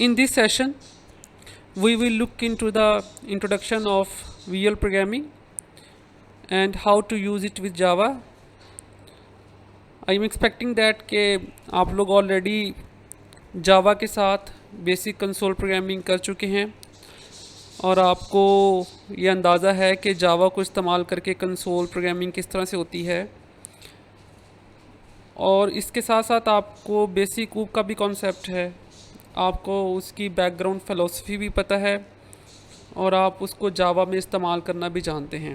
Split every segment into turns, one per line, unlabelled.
In this session, we will look into the introduction of VL programming and how to use it with Java. I am expecting that कि आप लोग already जावा के साथ basic console programming कर चुके हैं और आपको ये अंदाज़ा है कि जावा को इस्तेमाल करके कंसोल प्रोग्रामिंग किस तरह से होती है, और इसके साथ साथ आपको बेसिक ऊप का भी कॉन्सेप्ट है, आपको उसकी बैकग्राउंड फ़िलासफ़ी भी पता है और आप उसको जावा में इस्तेमाल करना भी जानते हैं।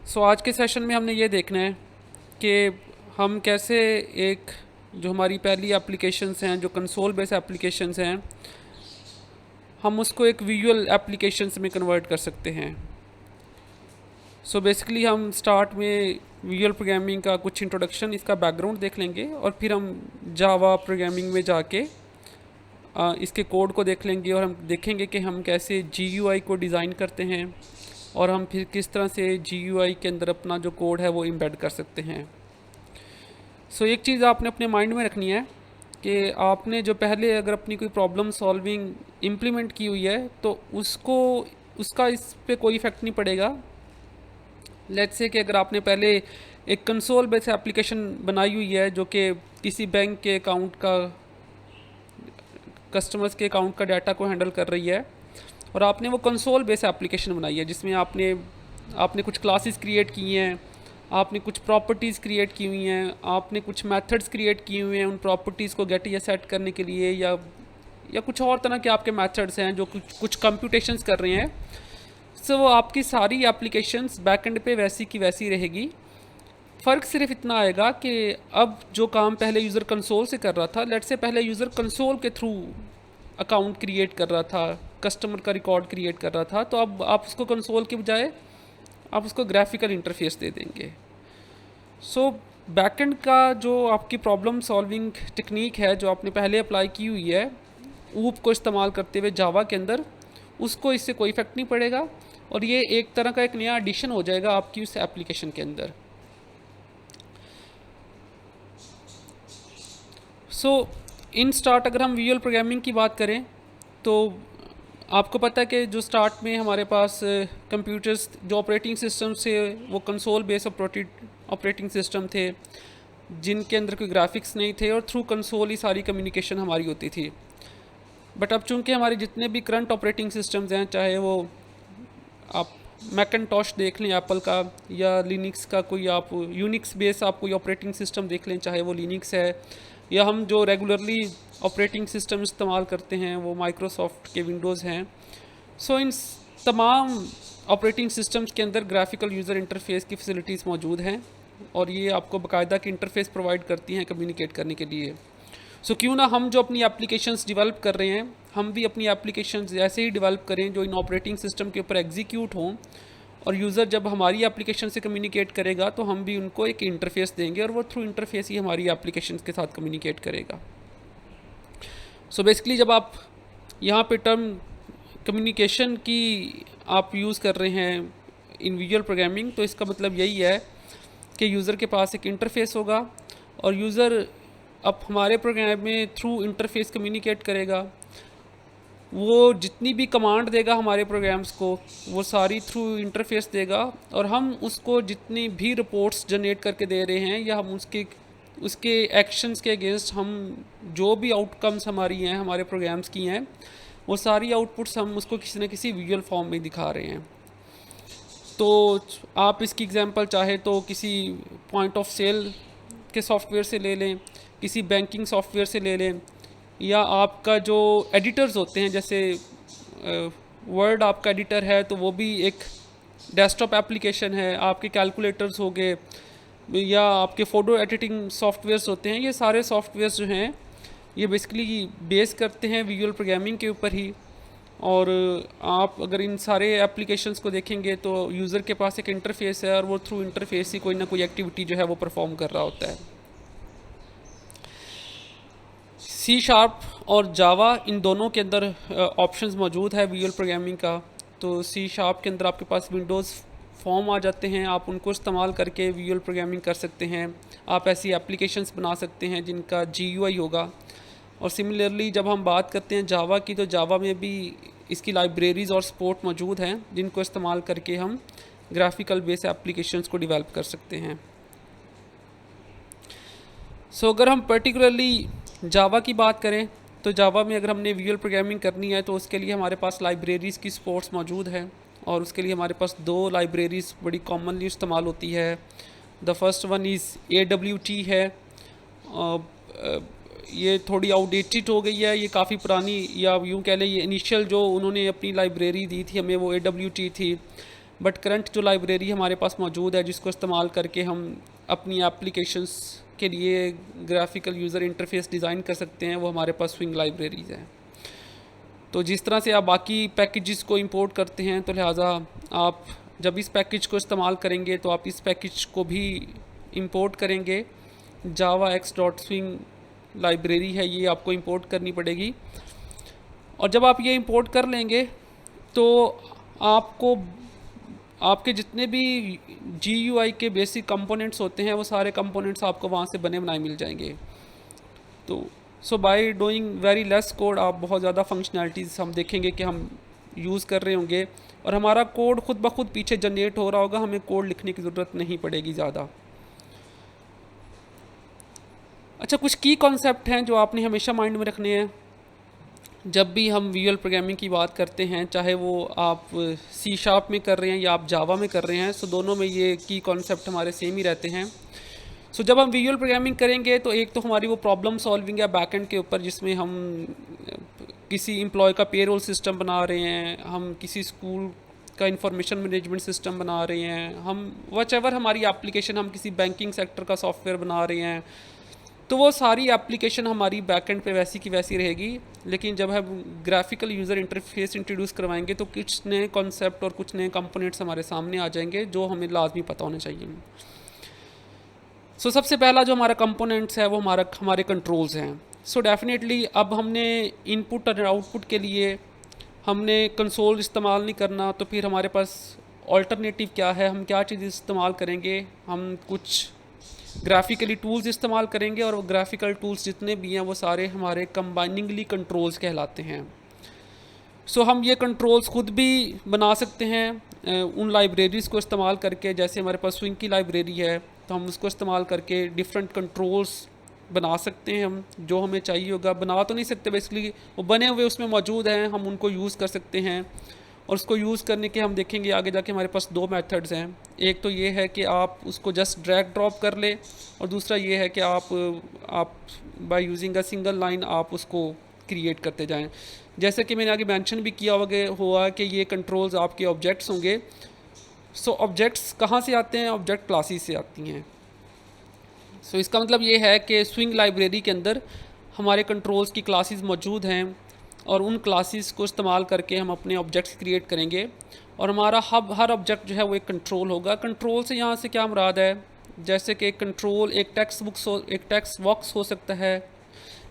सो आज के सेशन में हमने ये देखना है कि हम कैसे एक जो हमारी पहली एप्लीकेशंस हैं, जो कंसोल बेस एप्लीकेशंस हैं, हम उसको एक विजुअल एप्लीकेशंस में कन्वर्ट कर सकते हैं। सो बेसिकली हम स्टार्ट में विजुअल प्रोग्रामिंग का कुछ इंट्रोडक्शन, इसका बैकग्राउंड देख लेंगे और फिर हम जावा प्रोग्रामिंग में जाके इसके कोड को देख लेंगे और हम देखेंगे कि हम कैसे GUI को डिज़ाइन करते हैं और हम फिर किस तरह से GUI के अंदर अपना जो कोड है वो एम्बेड कर सकते हैं। सो एक चीज़ आपने अपने माइंड में रखनी है कि आपने जो पहले अगर अपनी कोई प्रॉब्लम सॉल्विंग इम्प्लीमेंट की हुई है तो उसका इस पे कोई इफ़ेक्ट नहीं पड़ेगा। लेट्स से कि अगर आपने पहले एक कंसोल बेस्ड एप्लीकेशन बनाई हुई है जो कि किसी बैंक के अकाउंट का, कस्टमर्स के अकाउंट का डाटा को हैंडल कर रही है, और आपने वो कंसोल बेस्ड एप्लीकेशन बनाई है जिसमें आपने कुछ क्लासेस क्रिएट की हैं, आपने कुछ प्रॉपर्टीज़ क्रिएट की हुई हैं, आपने कुछ मेथड्स क्रिएट किए हुए हैं उन प्रॉपर्टीज़ को गेट या सेट करने के लिए, या कुछ और तरह के आपके मेथड्स हैं जो कुछ कंप्यूटेशंस कर रहे हैं। सो वो आपकी सारी एप्लीकेशंस बैकएंड पे वैसी की वैसी रहेगी। फ़र्क सिर्फ इतना आएगा कि अब जो काम पहले यूज़र कंसोल से कर रहा था, लेट्स से पहले यूज़र कंसोल के थ्रू अकाउंट क्रिएट कर रहा था, कस्टमर का रिकॉर्ड क्रिएट कर रहा था, तो अब आप उसको कंसोल के बजाय आप उसको ग्राफिकल इंटरफेस दे देंगे। सो बैकएंड का जो आपकी प्रॉब्लम सॉल्विंग टेक्निक है जो आपने पहले अप्लाई की हुई है ऊप को इस्तेमाल करते हुए जावा के अंदर, उसको इससे कोई इफेक्ट नहीं पड़ेगा और ये एक तरह का एक नया एडिशन हो जाएगा आपकी उस एप्लीकेशन के अंदर। सो इन स्टार्ट अगर हम विजुअल प्रोग्रामिंग की बात करें तो आपको पता है कि जो स्टार्ट में हमारे पास कंप्यूटर्स जो ऑपरेटिंग सिस्टम से वो कंसोल बेस ऑपरेटिंग सिस्टम थे जिनके अंदर कोई ग्राफिक्स नहीं थे और थ्रू कंसोल ही सारी कम्युनिकेशन हमारी होती थी। बट अब चूंकि हमारे जितने भी करंट ऑपरेटिंग सिस्टम्स हैं, चाहे वो आप मैकिन्टॉश देख लें एप्पल का, या लिनक्स का कोई आप यूनिक्स बेस आप कोई ऑपरेटिंग सिस्टम देख लें, चाहे वो लिनक्स है, या हम जो रेगुलरली ऑपरेटिंग सिस्टम इस्तेमाल करते हैं वो माइक्रोसॉफ्ट के विंडोज़ हैं। सो इन तमाम ऑपरेटिंग सिस्टम्स के अंदर ग्राफिकल यूज़र इंटरफेस की फैसिलिटीज़ मौजूद हैं और ये आपको बाकायदा की इंटरफेस प्रोवाइड करती हैं कम्युनिकेट करने के लिए। सो क्यों ना हम जो अपनी एप्लीकेशंस डेवलप कर रहे हैं, हम भी अपनी एप्लीकेशंस ऐसे ही डेवलप करें जो इन ऑपरेटिंग सिस्टम के ऊपर एग्जीक्यूट हों, और यूज़र जब हमारी एप्लीकेशन से कम्युनिकेट करेगा तो हम भी उनको एक इंटरफेस देंगे और वो थ्रू इंटरफेस ही हमारी एप्लीकेशन के साथ कम्युनिकेट करेगा। सो बेसिकली जब आप यहाँ पे टर्म कम्युनिकेशन की आप यूज़ कर रहे हैं इन विजुअल प्रोग्रामिंग, तो इसका मतलब यही है कि यूज़र के पास एक इंटरफेस होगा और यूज़र अब हमारे प्रोग्राम में थ्रू इंटरफेस कम्युनिकेट करेगा। वो जितनी भी कमांड देगा हमारे प्रोग्राम्स को वो सारी थ्रू इंटरफेस देगा, और हम उसको जितनी भी रिपोर्ट्स जनरेट करके दे रहे हैं या हम उसके एक्शंस के अगेंस्ट हम जो भी आउटकम्स हमारी हैं, हमारे प्रोग्राम्स की हैं, वो सारी आउटपुट्स हम उसको किसी न किसी विजुअल फॉर्म में दिखा रहे हैं। तो आप इसकी एग्जांपल चाहे तो किसी पॉइंट ऑफ सेल के सॉफ्टवेयर से ले लें, किसी बैंकिंग सॉफ्टवेयर से ले लें, या आपका जो एडिटर्स होते हैं, जैसे वर्ड आपका एडिटर है तो वो भी एक डेस्कटॉप एप्लीकेशन है, आपके कैलकुलेटर्स हो गए, या आपके फ़ोटो एडिटिंग सॉफ्टवेयर्स होते हैं, ये सारे सॉफ्टवेयर्स जो हैं ये बेसिकली बेस करते हैं विजुअल प्रोग्रामिंग के ऊपर ही। और आप अगर इन सारे एप्लीकेशंस को देखेंगे तो यूज़र के पास एक इंटरफेस है और वो थ्रू इंटरफेस ही कोई ना कोई एक्टिविटी जो है वो परफॉर्म कर रहा होता है। C# और जावा इन दोनों के अंदर ऑप्शंस मौजूद है विजुअल प्रोग्रामिंग का। तो C# के अंदर आपके पास विंडोज़ फॉर्म आ जाते हैं, आप उनको इस्तेमाल करके विजुअल प्रोग्रामिंग कर सकते हैं। आप ऐसी एप्लीकेशंस बना सकते हैं जिनका GUI होगा। और सिमिलरली जब हम बात करते हैं जावा की, तो जावा में भी इसकी लाइब्रेरीज़ और सपोर्ट मौजूद हैं जिनको इस्तेमाल करके हम ग्राफिकल बेस एप्लीकेशंस को डेवलप कर सकते हैं। सो अगर हम पर्टिकुलरली जावा की बात करें, तो जावा में अगर हमने विजुअल प्रोग्रामिंग करनी है तो उसके लिए हमारे पास लाइब्रेरीज़ की सपोर्ट्स मौजूद है, और उसके लिए हमारे पास दो लाइब्रेरीज़ बड़ी कॉमनली इस्तेमाल होती है। The first one is AWT है। ये थोड़ी आउटडेटेड हो गई है, ये काफ़ी पुरानी, या यूँ कह लें ये इनिशियल जो उन्होंने अपनी लाइब्रेरी दी थी हमें वो AWT थी। बट करंट जो लाइब्रेरी हमारे पास मौजूद है जिसको इस्तेमाल करके हम अपनी एप्लीकेशंस के लिए ग्राफिकल यूज़र इंटरफेस डिज़ाइन कर सकते हैं, वो हमारे पास स्विंग लाइब्रेरीज़ हैं। तो जिस तरह से आप बाकी पैकेजेस को इंपोर्ट करते हैं, तो लिहाजा आप जब इस पैकेज को इस्तेमाल करेंगे तो आप इस पैकेज को भी इंपोर्ट करेंगे। javax.swing लाइब्रेरी है, ये आपको इंपोर्ट करनी पड़ेगी। और जब आप ये इंपोर्ट कर लेंगे तो आपको आपके जितने भी GUI के बेसिक कंपोनेंट्स होते हैं वो सारे कंपोनेंट्स आपको वहाँ से बने बनाए मिल जाएंगे। तो so by doing very less code आप बहुत ज़्यादा फंक्शनैलिटीज़ हम देखेंगे कि हम यूज़ कर रहे होंगे, और हमारा कोड खुद ब खुद पीछे जनरेट हो रहा होगा, हमें कोड लिखने की ज़रूरत नहीं पड़ेगी ज़्यादा। अच्छा, कुछ की कॉन्सेप्ट हैं जो आपने हमेशा माइंड में रखने हैं जब भी हम विजुअल प्रोग्रामिंग की बात करते हैं, चाहे वो आप C# में कर रहे हैं या आप जावा में कर रहे हैं। सो दोनों में ये की कॉन्सेप्ट हमारे सेम ही रहते हैं। सो जब हम विजुअल प्रोग्रामिंग करेंगे तो एक तो हमारी वो प्रॉब्लम सॉल्विंग है बैकएंड के ऊपर, जिसमें हम किसी एम्प्लॉय का पेरोल सिस्टम बना रहे हैं, हम किसी स्कूल का इंफॉर्मेशन मैनेजमेंट सिस्टम बना रहे हैं, हम व्हाटएवर हमारी एप्लीकेशन, हम किसी बैंकिंग सेक्टर का सॉफ्टवेयर बना रहे हैं, तो वो सारी एप्लीकेशन हमारी बैकएंड पे वैसी की वैसी रहेगी। लेकिन जब हम ग्राफिकल यूज़र इंटरफेस इंट्रोड्यूस करवाएंगे तो कुछ नए कॉन्सेप्ट और कुछ नए कंपोनेंट्स हमारे सामने आ जाएंगे जो हमें लाजमी पता होने चाहिए। सो सबसे पहला जो हमारा कंपोनेंट्स है वो हमारे कंट्रोल्स हैं। सो डेफिनेटली अब हमने इनपुट और आउटपुट के लिए हमने कंसोल इस्तेमाल नहीं करना, तो फिर हमारे पास ऑल्टरनेटिव क्या है, हम क्या चीज़ इस्तेमाल करेंगे, हम कुछ ग्राफिकली टूल्स इस्तेमाल करेंगे, और वो ग्राफिकल टूल्स जितने भी हैं वो सारे हमारे कंबाइनिंगली कंट्रोल्स कहलाते हैं। सो हम ये कंट्रोल्स खुद भी बना सकते हैं उन लाइब्रेरीज़ को इस्तेमाल करके। जैसे हमारे पास स्विंग की लाइब्रेरी है तो हम उसको इस्तेमाल करके डिफरेंट कंट्रोल्स बना सकते हैं, हम जो हमें चाहिए होगा। बना तो नहीं सकते, बेसिकली वो बने हुए उसमें मौजूद हैं, हम उनको यूज़ कर सकते हैं। और उसको यूज़ करने के हम देखेंगे आगे जाके हमारे पास दो मेथड्स हैं। एक तो ये है कि आप उसको जस्ट ड्रैग ड्रॉप कर ले, और दूसरा ये है कि आप by using a single line आप उसको क्रिएट करते जाएं। जैसे कि मैंने आगे मेंशन भी किया हुआ कि ये कंट्रोल्स आपके ऑब्जेक्ट्स होंगे। सो ऑब्जेक्ट्स कहाँ से आते हैं? ऑब्जेक्ट क्लासेस से आती हैं। सो इसका मतलब ये है कि स्विंग लाइब्रेरी के अंदर हमारे कंट्रोल्स की क्लासेस मौजूद हैं, और उन क्लासेस को इस्तेमाल करके हम अपने ऑब्जेक्ट्स क्रिएट करेंगे, और हमारा हर ऑब्जेक्ट जो है वो एक कंट्रोल होगा। कंट्रोल से यहाँ से क्या मुराद है? जैसे कि एक कंट्रोल एक टेक्स्ट बॉक्स हो सकता है,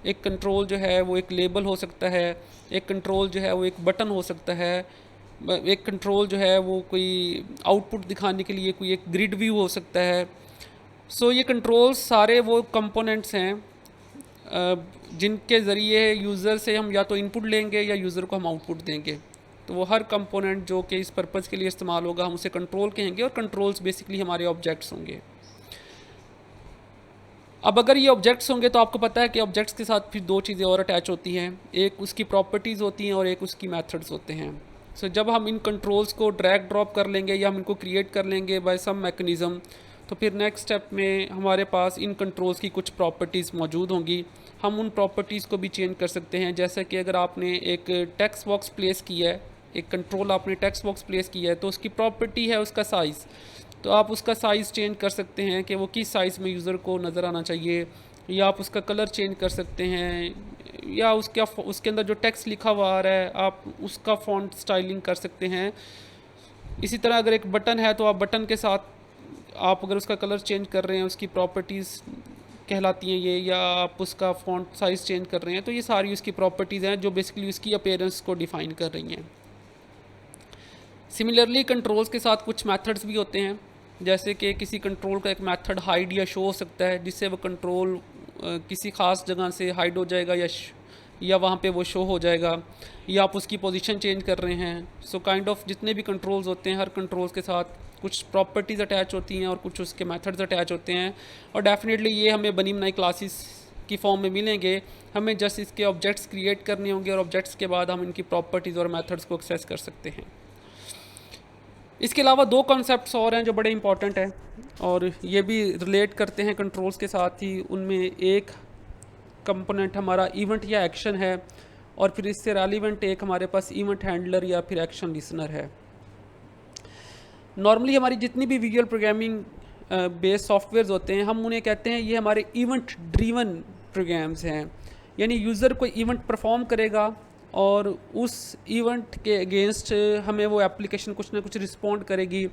एक कंट्रोल जो है वो एक लेबल हो सकता है, एक कंट्रोल जो है वो एक बटन हो सकता है, एक कंट्रोल जो है वो कोई आउटपुट दिखाने के लिए कोई एक ग्रिड व्यू हो सकता है। सो ये कंट्रोल्स सारे वो कंपोनेंट्स हैं जिनके ज़रिए यूज़र से हम या तो इनपुट लेंगे या यूज़र को हम आउटपुट देंगे। तो वो हर कंपोनेंट जो कि इस पर्पज़ के लिए इस्तेमाल होगा हम उसे कंट्रोल कहेंगे, और कंट्रोल्स बेसिकली हमारे ऑब्जेक्ट्स होंगे। अब अगर ये ऑब्जेक्ट्स होंगे तो आपको पता है कि ऑब्जेक्ट्स के साथ फिर दो चीज़ें और अटैच होती हैं, एक उसकी प्रॉपर्टीज़ होती हैं और एक उसकी मेथड्स होते हैं। सो जब हम इन कंट्रोल्स को ड्रैग ड्रॉप कर लेंगे या हम इनको क्रिएट कर लेंगे बाय सम मैकेनिज़्म, तो फिर नेक्स्ट स्टेप में हमारे पास इन कंट्रोल्स की कुछ प्रॉपर्टीज़ मौजूद होंगी। हम उन प्रॉपर्टीज़ को भी चेंज कर सकते हैं। जैसे कि अगर आपने एक टेक्स्ट बॉक्स प्लेस किया है, एक कंट्रोल आपने टेक्स्ट बॉक्स प्लेस किया है, तो उसकी प्रॉपर्टी है उसका साइज़। तो आप उसका साइज़ चेंज कर सकते हैं कि वो किस साइज़ में यूज़र को नज़र आना चाहिए, या आप उसका कलर चेंज कर सकते हैं, या उसके अंदर जो टेक्स्ट लिखा हुआ आ रहा है आप उसका फ़ॉन्ट स्टाइलिंग कर सकते हैं। इसी तरह अगर एक बटन है तो आप बटन के साथ आप अगर उसका कलर चेंज कर रहे हैं, उसकी प्रॉपर्टीज़ कहलाती हैं ये, या आप उसका फ़ॉन्ट साइज़ चेंज कर रहे हैं, तो ये सारी उसकी प्रॉपर्टीज़ हैं जो बेसिकली उसकी अपीयरेंस को डिफ़ाइन कर रही हैं। सिमिलरली कंट्रोल्स के साथ कुछ मेथड्स भी होते हैं, जैसे कि किसी कंट्रोल का एक मेथड हाइड या शो हो सकता है, जिससे वो कंट्रोल किसी ख़ास जगह से हाइड हो जाएगा या वहाँ पे वो शो हो जाएगा, या आप उसकी पोजीशन चेंज कर रहे हैं। सो काइंड ऑफ जितने भी कंट्रोल्स होते हैं, हर कंट्रोल्स के साथ कुछ प्रॉपर्टीज़ अटैच होती हैं और कुछ उसके मेथड्स अटैच होते हैं, और डेफिनेटली ये हमें बनी बनाई क्लासेस की फॉर्म में मिलेंगे। हमें जस्ट इसके ऑब्जेक्ट्स क्रिएट करने होंगे और ऑब्जेक्ट्स के बाद हम इनकी प्रॉपर्टीज़ और मेथड्स को एक्सेस कर सकते हैं। इसके अलावा दो कॉन्सेप्ट्स और हैं जो बड़े इंपॉर्टेंट हैं और ये भी रिलेट करते हैं कंट्रोल्स के साथ ही। उनमें एक कंपोनेंट हमारा इवेंट या एक्शन है, और फिर इससे रेलिवेंट एक हमारे पास इवेंट हैंडलर या फिर एक्शन लिसनर है। नॉर्मली हमारी जितनी भी विजुअल प्रोग्रामिंग बेस्ड सॉफ्टवेयर्स होते हैं, हम उन्हें कहते हैं ये हमारे इवेंट ड्रिवन प्रोग्राम्स हैं। यानी यूज़र कोई इवेंट परफॉर्म करेगा और उस इवेंट के अगेंस्ट हमें वो एप्लीकेशन कुछ ना कुछ रिस्पॉन्ड करेगी।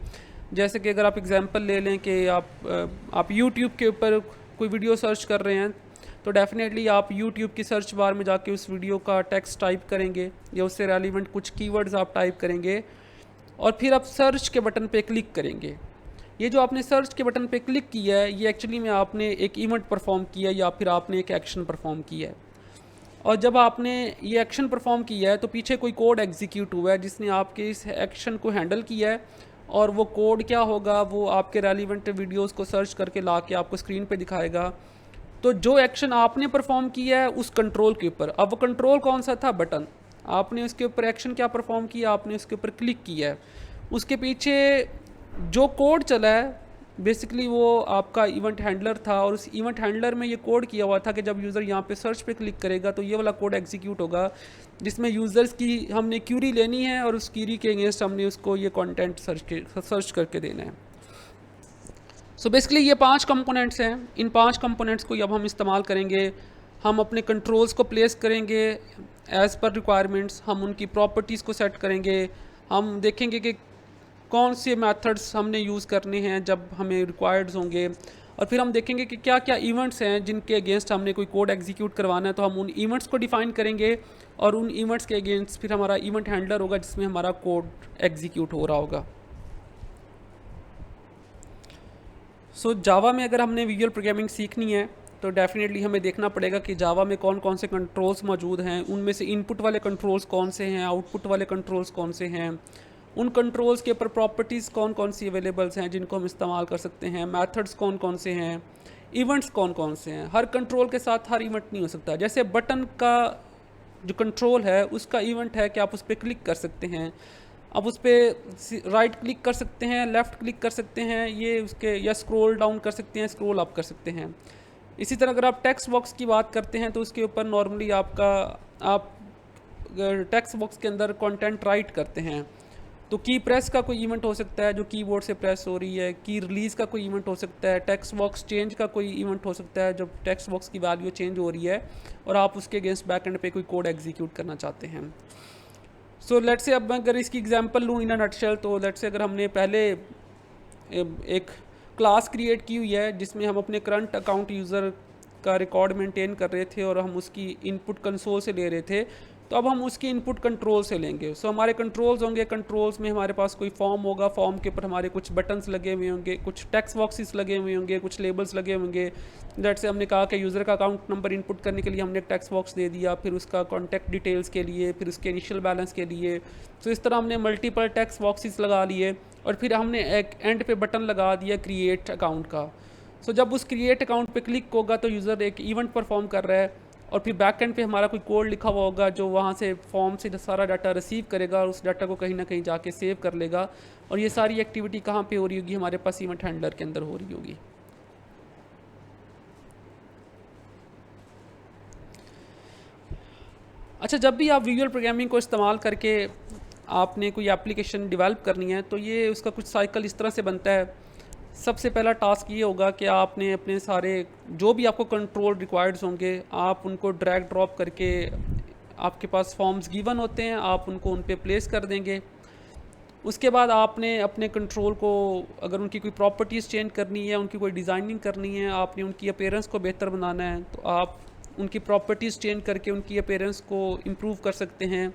जैसे कि अगर आप एग्जांपल ले लें कि आप यूट्यूब के ऊपर कोई वीडियो सर्च कर रहे हैं, तो डेफिनेटली आप यूट्यूब की सर्च बार में जाके उस वीडियो का टेक्स्ट टाइप करेंगे या उससे रेलिवेंट कुछ कीवर्ड्स आप टाइप करेंगे और फिर आप सर्च के बटन पे क्लिक करेंगे। ये जो आपने सर्च के बटन पे क्लिक किया है, ये एक्चुअली में आपने एक इवेंट परफॉर्म किया या फिर आपने एक एक्शन परफॉर्म किया है। और जब आपने ये एक्शन परफॉर्म किया है तो पीछे कोई कोड एग्जीक्यूट हुआ है जिसने आपके इस एक्शन को हैंडल किया है, और वो कोड क्या होगा, वो आपके रेलिवेंट वीडियोस को सर्च करके ला के आपको स्क्रीन पे दिखाएगा। तो जो एक्शन आपने परफॉर्म किया है उस कंट्रोल के ऊपर, अब वो कंट्रोल कौन सा था, बटन, आपने उसके ऊपर एक्शन क्या परफॉर्म किया, आपने उसके ऊपर क्लिक किया है। उसके पीछे जो कोड चला है बेसिकली वो आपका इवेंट हैंडलर था, और उस इवेंट हैंडलर में ये कोड किया हुआ था कि जब यूज़र यहाँ पे सर्च पे क्लिक करेगा तो ये वाला कोड एग्जीक्यूट होगा जिसमें यूज़र्स की हमने क्यूरी लेनी है और उस क्यूरी के अगेंस्ट हमने उसको ये कंटेंट सर्च करके देना है। सो बेसिकली ये 5 कंपोनेंट्स हैं। इन 5 कंपोनेंट्स को अब हम इस्तेमाल करेंगे। हम अपने कंट्रोल्स को प्लेस करेंगे एज़ पर रिक्वायरमेंट्स, हम उनकी प्रॉपर्टीज़ को सेट करेंगे, हम देखेंगे कि कौन से मेथड्स हमने यूज़ करने हैं जब हमें रिक्वायर्ड्स होंगे, और फिर हम देखेंगे कि क्या क्या इवेंट्स हैं जिनके अगेंस्ट हमने कोई कोड एग्जीक्यूट करवाना है, तो हम उन इवेंट्स को डिफ़ाइन करेंगे और उन इवेंट्स के अगेंस्ट फिर हमारा इवेंट हैंडलर होगा जिसमें हमारा कोड एग्जीक्यूट हो रहा होगा। सो जावा में अगर हमने विजुअल प्रोग्रामिंग सीखनी है तो डेफिनेटली हमें देखना पड़ेगा कि जावा में कौन कौन से कंट्रोल्स मौजूद हैं, उनमें से इनपुट वाले कंट्रोल्स कौन से हैं, आउटपुट वाले कंट्रोल्स कौन से हैं, उन कंट्रोल्स के ऊपर प्रॉपर्टीज़ कौन कौन सी अवेलेबल्स हैं जिनको हम इस्तेमाल कर सकते हैं, मेथड्स कौन कौन से हैं, इवेंट्स कौन कौन से हैं। हर कंट्रोल के साथ हर इवेंट नहीं हो सकता। जैसे बटन का जो कंट्रोल है उसका इवेंट है कि आप उस पर क्लिक कर सकते हैं, आप उस पर राइट क्लिक कर सकते हैं, लेफ़्ट क्लिक कर सकते हैं, ये उसके, या स्क्रॉल डाउन कर सकते हैं, स्क्रॉल अप कर सकते हैं। इसी तरह अगर आप टेक्स्ट बॉक्स की बात करते हैं तो उसके ऊपर नॉर्मली आप टेक्स्ट बॉक्स के अंदर कंटेंट राइट करते हैं तो की प्रेस का कोई इवेंट हो सकता है जो कीबोर्ड से प्रेस हो रही है, की रिलीज़ का कोई इवेंट हो सकता है, टेक्स्ट बॉक्स चेंज का कोई इवेंट हो सकता है जब टेक्स्ट बॉक्स की वैल्यू चेंज हो रही है और आप उसके अगेंस्ट बैकएंड पे कोई कोड एग्जीक्यूट करना चाहते हैं। सो लेट्स से, अब मैं अगर इसकी एग्जांपल लूँ इन अ नटशेल, तो लेट्स से अगर हमने पहले एक क्लास क्रिएट की हुई है जिसमें हम अपने करंट अकाउंट यूज़र का रिकॉर्ड मेंटेन कर रहे थे और हम उसकी इनपुट कंसोल से ले रहे थे, तो अब हम उसकी इनपुट कंट्रोल से लेंगे। सो हमारे कंट्रोल्स होंगे, कंट्रोल्स में हमारे पास कोई फॉर्म होगा, फॉर्म के ऊपर हमारे कुछ बटन्स लगे हुए होंगे, कुछ टेक्स्ट बॉक्सेस लगे हुए होंगे, कुछ लेबल्स लगे होंगे। दैट से हमने कहा कि यूज़र का अकाउंट नंबर इनपुट करने के लिए हमने एक टेक्स्ट बॉक्स दे दिया, फिर उसका कॉन्टैक्ट डिटेल्स के लिए, फिर उसके इनिशियल बैलेंस के लिए। तो इस तरह हमने मल्टीपल टेक्स्ट बॉक्सेस लगा लिए और फिर हमने एक एंड पे बटन लगा दिया क्रिएट अकाउंट का। सो जब उस क्रिएट अकाउंट पे क्लिक होगा तो यूज़र एक इवेंट परफॉर्म कर रहा है और फिर बैक एंड पे हमारा कोई कोड लिखा हुआ होगा जो वहाँ से फॉर्म से सारा डाटा रिसीव करेगा और उस डाटा को कहीं ना कहीं जाके सेव कर लेगा। और ये सारी एक्टिविटी कहाँ पे हो रही होगी, हमारे पास इवेंट हैंडलर के अंदर हो रही होगी। अच्छा, जब भी आप विजुअल प्रोग्रामिंग को इस्तेमाल करके आपने कोई एप्लीकेशन डेवलप करनी है तो ये उसका कुछ साइकिल इस तरह से बनता है। सबसे पहला टास्क ये होगा कि आपने अपने सारे जो भी आपको कंट्रोल रिक्वायर्ड्स होंगे आप उनको ड्रैग ड्रॉप करके, आपके पास फॉर्म्स गिवन होते हैं, आप उनको उन पे प्लेस कर देंगे। उसके बाद आपने अपने कंट्रोल को, अगर उनकी कोई प्रॉपर्टीज़ चेंज करनी है, उनकी कोई डिज़ाइनिंग करनी है, आपने उनकी अपीयरेंस को बेहतर बनाना है, तो आप उनकी प्रॉपर्टीज़ चेंज करके उनकी अपीयरेंस को इम्प्रूव कर सकते हैं।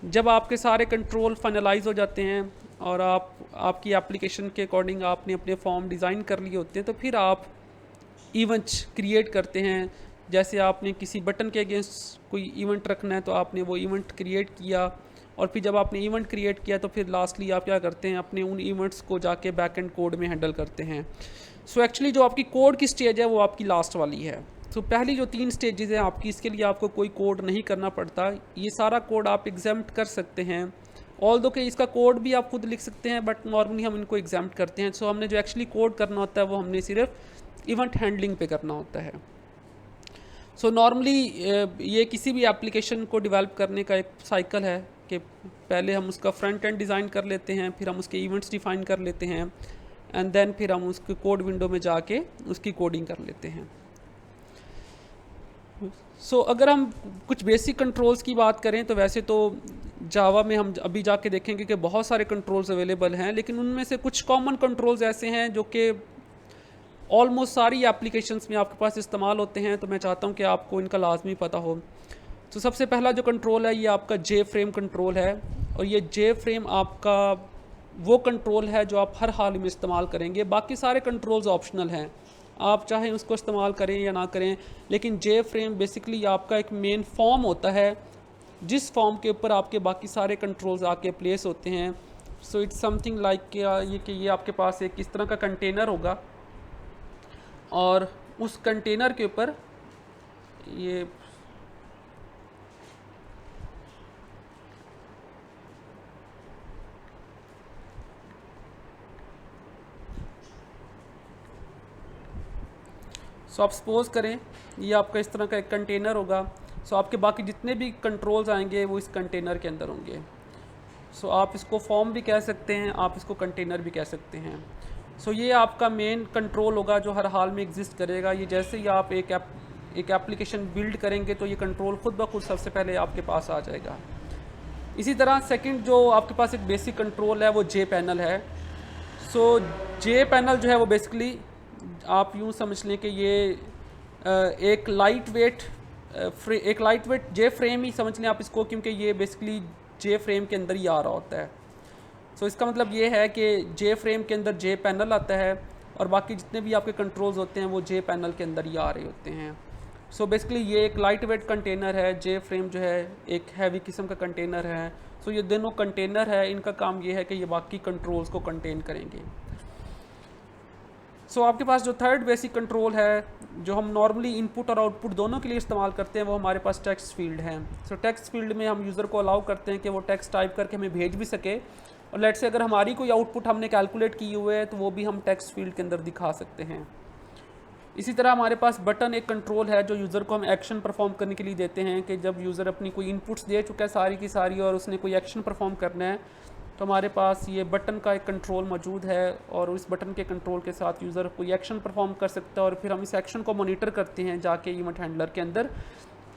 जब आपके सारे कंट्रोल फाइनलाइज हो जाते हैं और आपकी एप्लीकेशन के अकॉर्डिंग आपने अपने फॉर्म डिज़ाइन कर लिए होते हैं, तो फिर आप इवेंट्स क्रिएट करते हैं। जैसे आपने किसी बटन के अगेंस्ट कोई इवेंट रखना है तो आपने वो इवेंट क्रिएट किया, और फिर जब आपने इवेंट क्रिएट किया तो फिर लास्टली आप क्या करते हैं, अपने उन इवेंट्स को जाके बैक एंड कोड में हैंडल करते हैं। सो एक्चुअली जो आपकी कोड की स्टेज है वो आपकी लास्ट वाली है। तो पहली जो 3 स्टेजेस हैं आपकी, इसके लिए आपको कोई कोड नहीं करना पड़ता, ये सारा कोड आप एग्जाम्प्ट कर सकते हैं। ऑल दो कि इसका कोड भी आप खुद लिख सकते हैं, बट नॉर्मली हम इनको एग्जाम्प्ट करते हैं। सो हमने जो एक्चुअली कोड करना होता है वो हमने सिर्फ इवेंट हैंडलिंग पे करना होता है। सो नॉर्मली ये किसी भी एप्लीकेशन को डेवलप करने का एक साइकिल है कि पहले हम उसका फ्रंट एंड डिज़ाइन कर लेते हैं, फिर हम उसके इवेंट्स डिफ़ाइन कर लेते हैं, एंड देन फिर हम उसके कोड विंडो में जाके उसकी कोडिंग कर लेते हैं। सो अगर हम कुछ बेसिक कंट्रोल्स की बात करें तो वैसे तो जावा में हम अभी जाके देखेंगे कि बहुत सारे कंट्रोल्स अवेलेबल हैं, लेकिन उनमें से कुछ कॉमन कंट्रोल्स ऐसे हैं जो कि ऑलमोस्ट सारी एप्लीकेशंस में आपके पास इस्तेमाल होते हैं, तो मैं चाहता हूं कि आपको इनका लाजमी पता हो। तो सबसे पहला जो कंट्रोल है ये आपका जे फ्रेम कंट्रोल है, और ये जे फ्रेम आपका वो कंट्रोल है जो आप हर हाल में इस्तेमाल करेंगे। बाकी सारे कंट्रोल्स ऑप्शनल हैं, आप चाहें उसको इस्तेमाल करें या ना करें, लेकिन जे फ्रेम बेसिकली आपका एक मेन फॉर्म होता है जिस फॉर्म के ऊपर आपके बाकी सारे कंट्रोल्स आके प्लेस होते हैं। सो इट्स समथिंग लाइक ये आपके पास एक इस तरह का कंटेनर होगा, और उस कंटेनर के ऊपर ये सो आप सपोज़ करें ये आपका इस तरह का एक कंटेनर होगा। सो आपके बाकी जितने भी कंट्रोल्स आएंगे वो इस कंटेनर के अंदर होंगे। सो आप इसको फॉर्म भी कह सकते हैं, आप इसको कंटेनर भी कह सकते हैं। सो ये आपका मेन कंट्रोल होगा जो हर हाल में एग्जिस्ट करेगा। ये जैसे ही आप एक एप्लीकेशन बिल्ड करेंगे तो ये कंट्रोल खुद ब खुद सबसे पहले आपके पास आ जाएगा। इसी तरह सेकंड जो आपके पास एक बेसिक कंट्रोल है वो जे पैनल है। सो जे पैनल जो है वो बेसिकली आप यूँ समझ लें कि ये एक लाइट वेट जे फ्रेम ही समझ लें आप इसको, क्योंकि ये बेसिकली जे फ्रेम के अंदर ही आ रहा होता है। सो इसका मतलब ये है कि जे फ्रेम के अंदर जे पैनल आता है, और बाकी जितने भी आपके कंट्रोल्स होते हैं वो जे पैनल के अंदर ही आ रहे होते हैं। सो बेसिकली ये एक लाइट वेट कंटेनर है, जे फ्रेम जो है एक हैवी किस्म का कंटेनर है। सो ये दोनों कंटेनर है, इनका काम ये है कि ये बाकी कंट्रोल्स को कंटेन करेंगे। सो आपके पास जो थर्ड बेसिक कंट्रोल है जो हम नॉर्मली इनपुट और आउटपुट दोनों के लिए इस्तेमाल करते हैं वो हमारे पास टेक्स्ट फील्ड है। सो टेक्स्ट फील्ड में हम यूज़र को अलाउ करते हैं कि वो टेक्स्ट टाइप करके हमें भेज भी सके, और लेट से अगर हमारी कोई आउटपुट हमने कैलकुलेट की हुई है तो वो भी हम टेक्स्ट फील्ड के अंदर दिखा सकते हैं। इसी तरह हमारे पास बटन एक कंट्रोल है जो यूज़र को हम एक्शन परफॉर्म करने के लिए देते हैं कि जब यूज़र अपनी कोई इनपुट्स दे चुका है सारी की सारी और उसने कोई एक्शन परफॉर्म करना है तो हमारे पास ये बटन का एक कंट्रोल मौजूद है, और इस बटन के कंट्रोल के साथ यूज़र कोई एक्शन परफॉर्म कर सकता है, और फिर हम इस एक्शन को मॉनिटर करते हैं जाके इवेंट हैंडलर के अंदर।